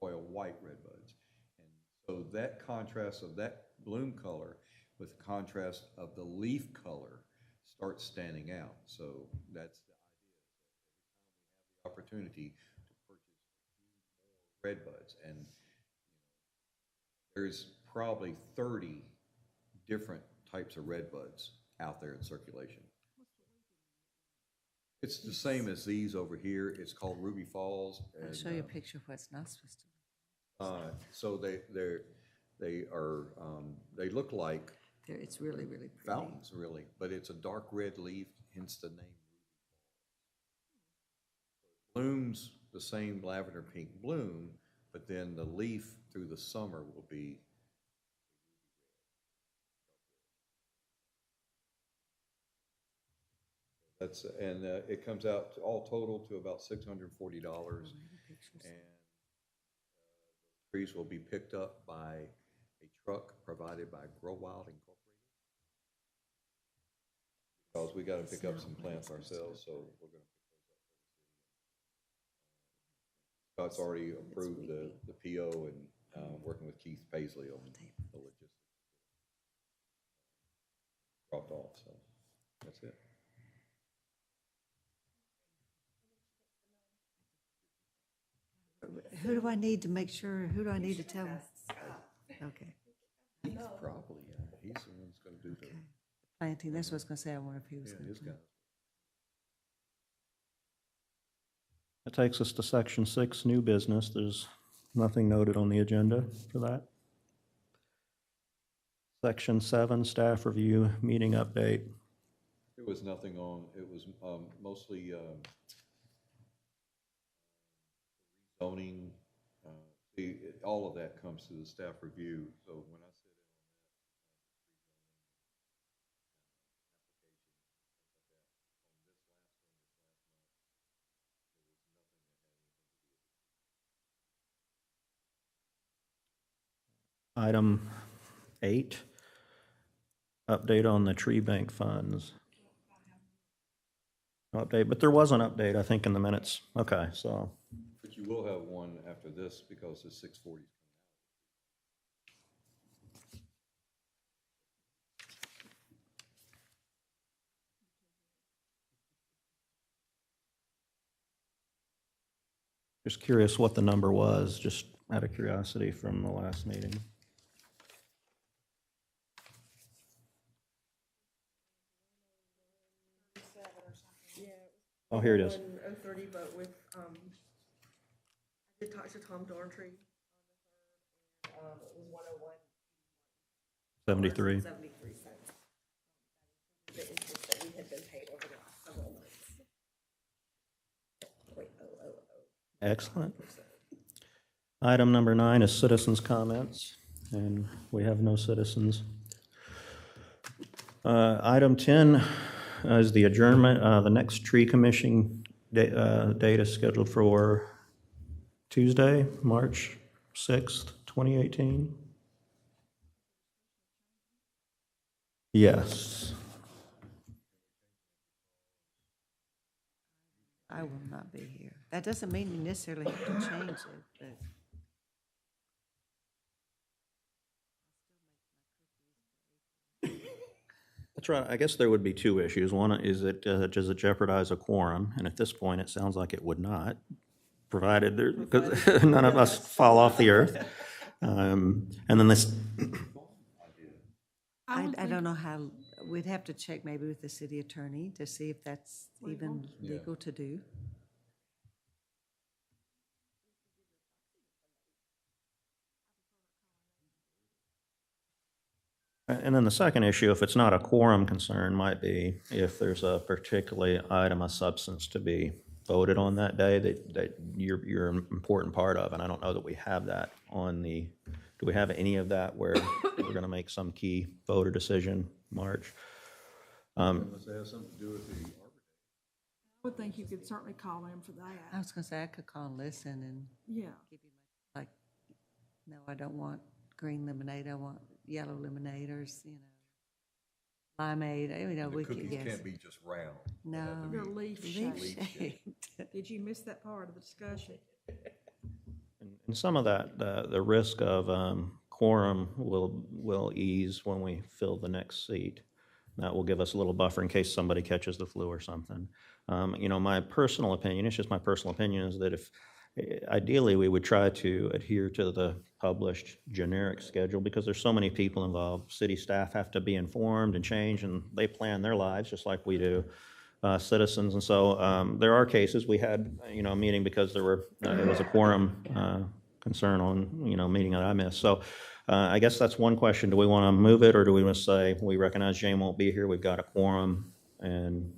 Royal white red buds. And so that contrast of that bloom color with the contrast of the leaf color starts standing out. So that's the idea. Every time we have the opportunity to purchase more red buds, and there's probably 30 different types of red buds out there in circulation. It's the same as these over here. It's called Ruby Falls. I'll And, show you a picture of what's not supposed to. so they look like It's really, really pretty. fountains, really, but it's a dark red leaf, hence the name. Blooms the same lavender pink bloom, but then the leaf through the summer will be it comes out to all total to about $640, and trees will be picked up by a truck provided by Grow Wild Incorporated. Because we gotta pick up some plants ourselves, so we're gonna pick those up. Scott's already approved the PO and working with Keith Paisley on the logistics. Dropped off, so that's it. Who do I need to make sure, who do I need to tell? Okay, He's probably, he's the one that's gonna do the, okay. Planting, that's what I was gonna say, I wonder if he was yeah, gonna his do. guy. that takes us to section 6, new business. There's nothing noted on the agenda for that. Section 7, staff review, meeting update. There was nothing on, it was mostly zoning, all of that comes to the staff review, so when I sit Item 8, update on the tree bank funds. No update, but there was an update, I think, in the minutes. Okay, so, But you will have one after this because it's 6:40. just curious what the number was, just out of curiosity from the last meeting. Oh, here it is. 1:30 vote with, I did talk to Tom Dorntry. It was 101. 73. 73 cents. The interest that we had been paid over the last several months. Wait, Excellent. Item number 9 is citizens' comments, and we have no citizens. Item 10 is the adjournment. The next tree commission date is scheduled for Tuesday, March 6th, 2018. Yes. I will not be here. That doesn't mean you necessarily have to change it, but That's right. I guess there would be two issues. One is that, does it jeopardize a quorum? And at this point, it sounds like it would not, provided there, because none of us fall off the earth. And then this, I don't know how, we'd have to check maybe with the city attorney to see if that's even legal to do. and then the second issue, if it's not a quorum concern, might be if there's a particularly item of substance to be voted on that day that you're an important part of, and I don't know that we have that on the, do we have any of that where we're gonna make some key voter decision, March? Unless it has something to do with the Arbor Day. I would think you could certainly call in for I that. was gonna say, I could call and listen and Yeah. give you my, like, no, I don't want green lemonade, I want yellow lemonade, or, limeade, The we could, cookies yes. can't be just round. They No. have to They're be- leaf Leaf shaped. shaped. Did you miss that part of the discussion? And some of that, the risk of quorum will ease when we fill the next seat. That will give us a little buffer in case somebody catches the flu or something. My personal opinion, it's just my personal opinion, is that if, ideally, we would try to adhere to the published generic schedule because there's so many people involved. City staff have to be informed and change, and they plan their lives just like we do, citizens. And so there are cases, we had, a meeting because there was a quorum concern on, a meeting that I missed. So I guess that's one question. Do we want to move it, or do we want to say, we recognize Jane won't be here, we've got a quorum, and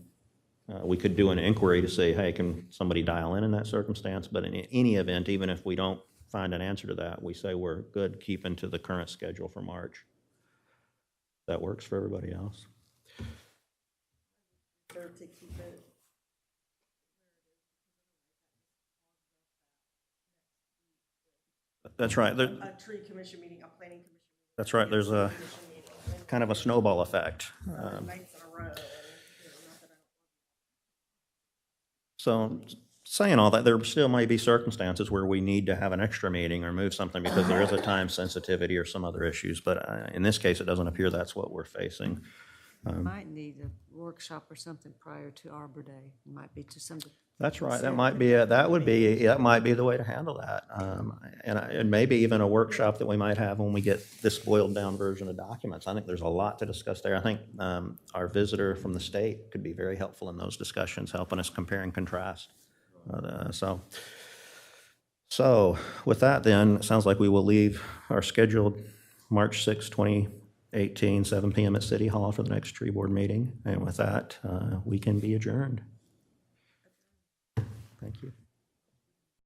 we could do an inquiry to say, hey, can somebody dial in that circumstance? But in any event, even if we don't find an answer to that, we say we're good keeping to the current schedule for March. That works for everybody else. To keep it. That's right. A tree commission meeting, a planning commission. That's right. There's a kind of a snowball effect. Nights in a row. So saying all that, there still might be circumstances where we need to have an extra meeting or move something because there is a time sensitivity or some other issues. But in this case, it doesn't appear that's what we're facing. Might need a workshop or something prior to Arbor Day, might be to some. That's right. That might be it. That might be the way to handle that. And maybe even a workshop that we might have when we get this boiled down version of documents. I think there's a lot to discuss there. I think our visitor from the state could be very helpful in those discussions, helping us compare and contrast. So with that then, it sounds like we will leave our scheduled March 6, 2018, 7 p.m. at City Hall for the next tree board meeting. And with that, we can be adjourned. Thank you.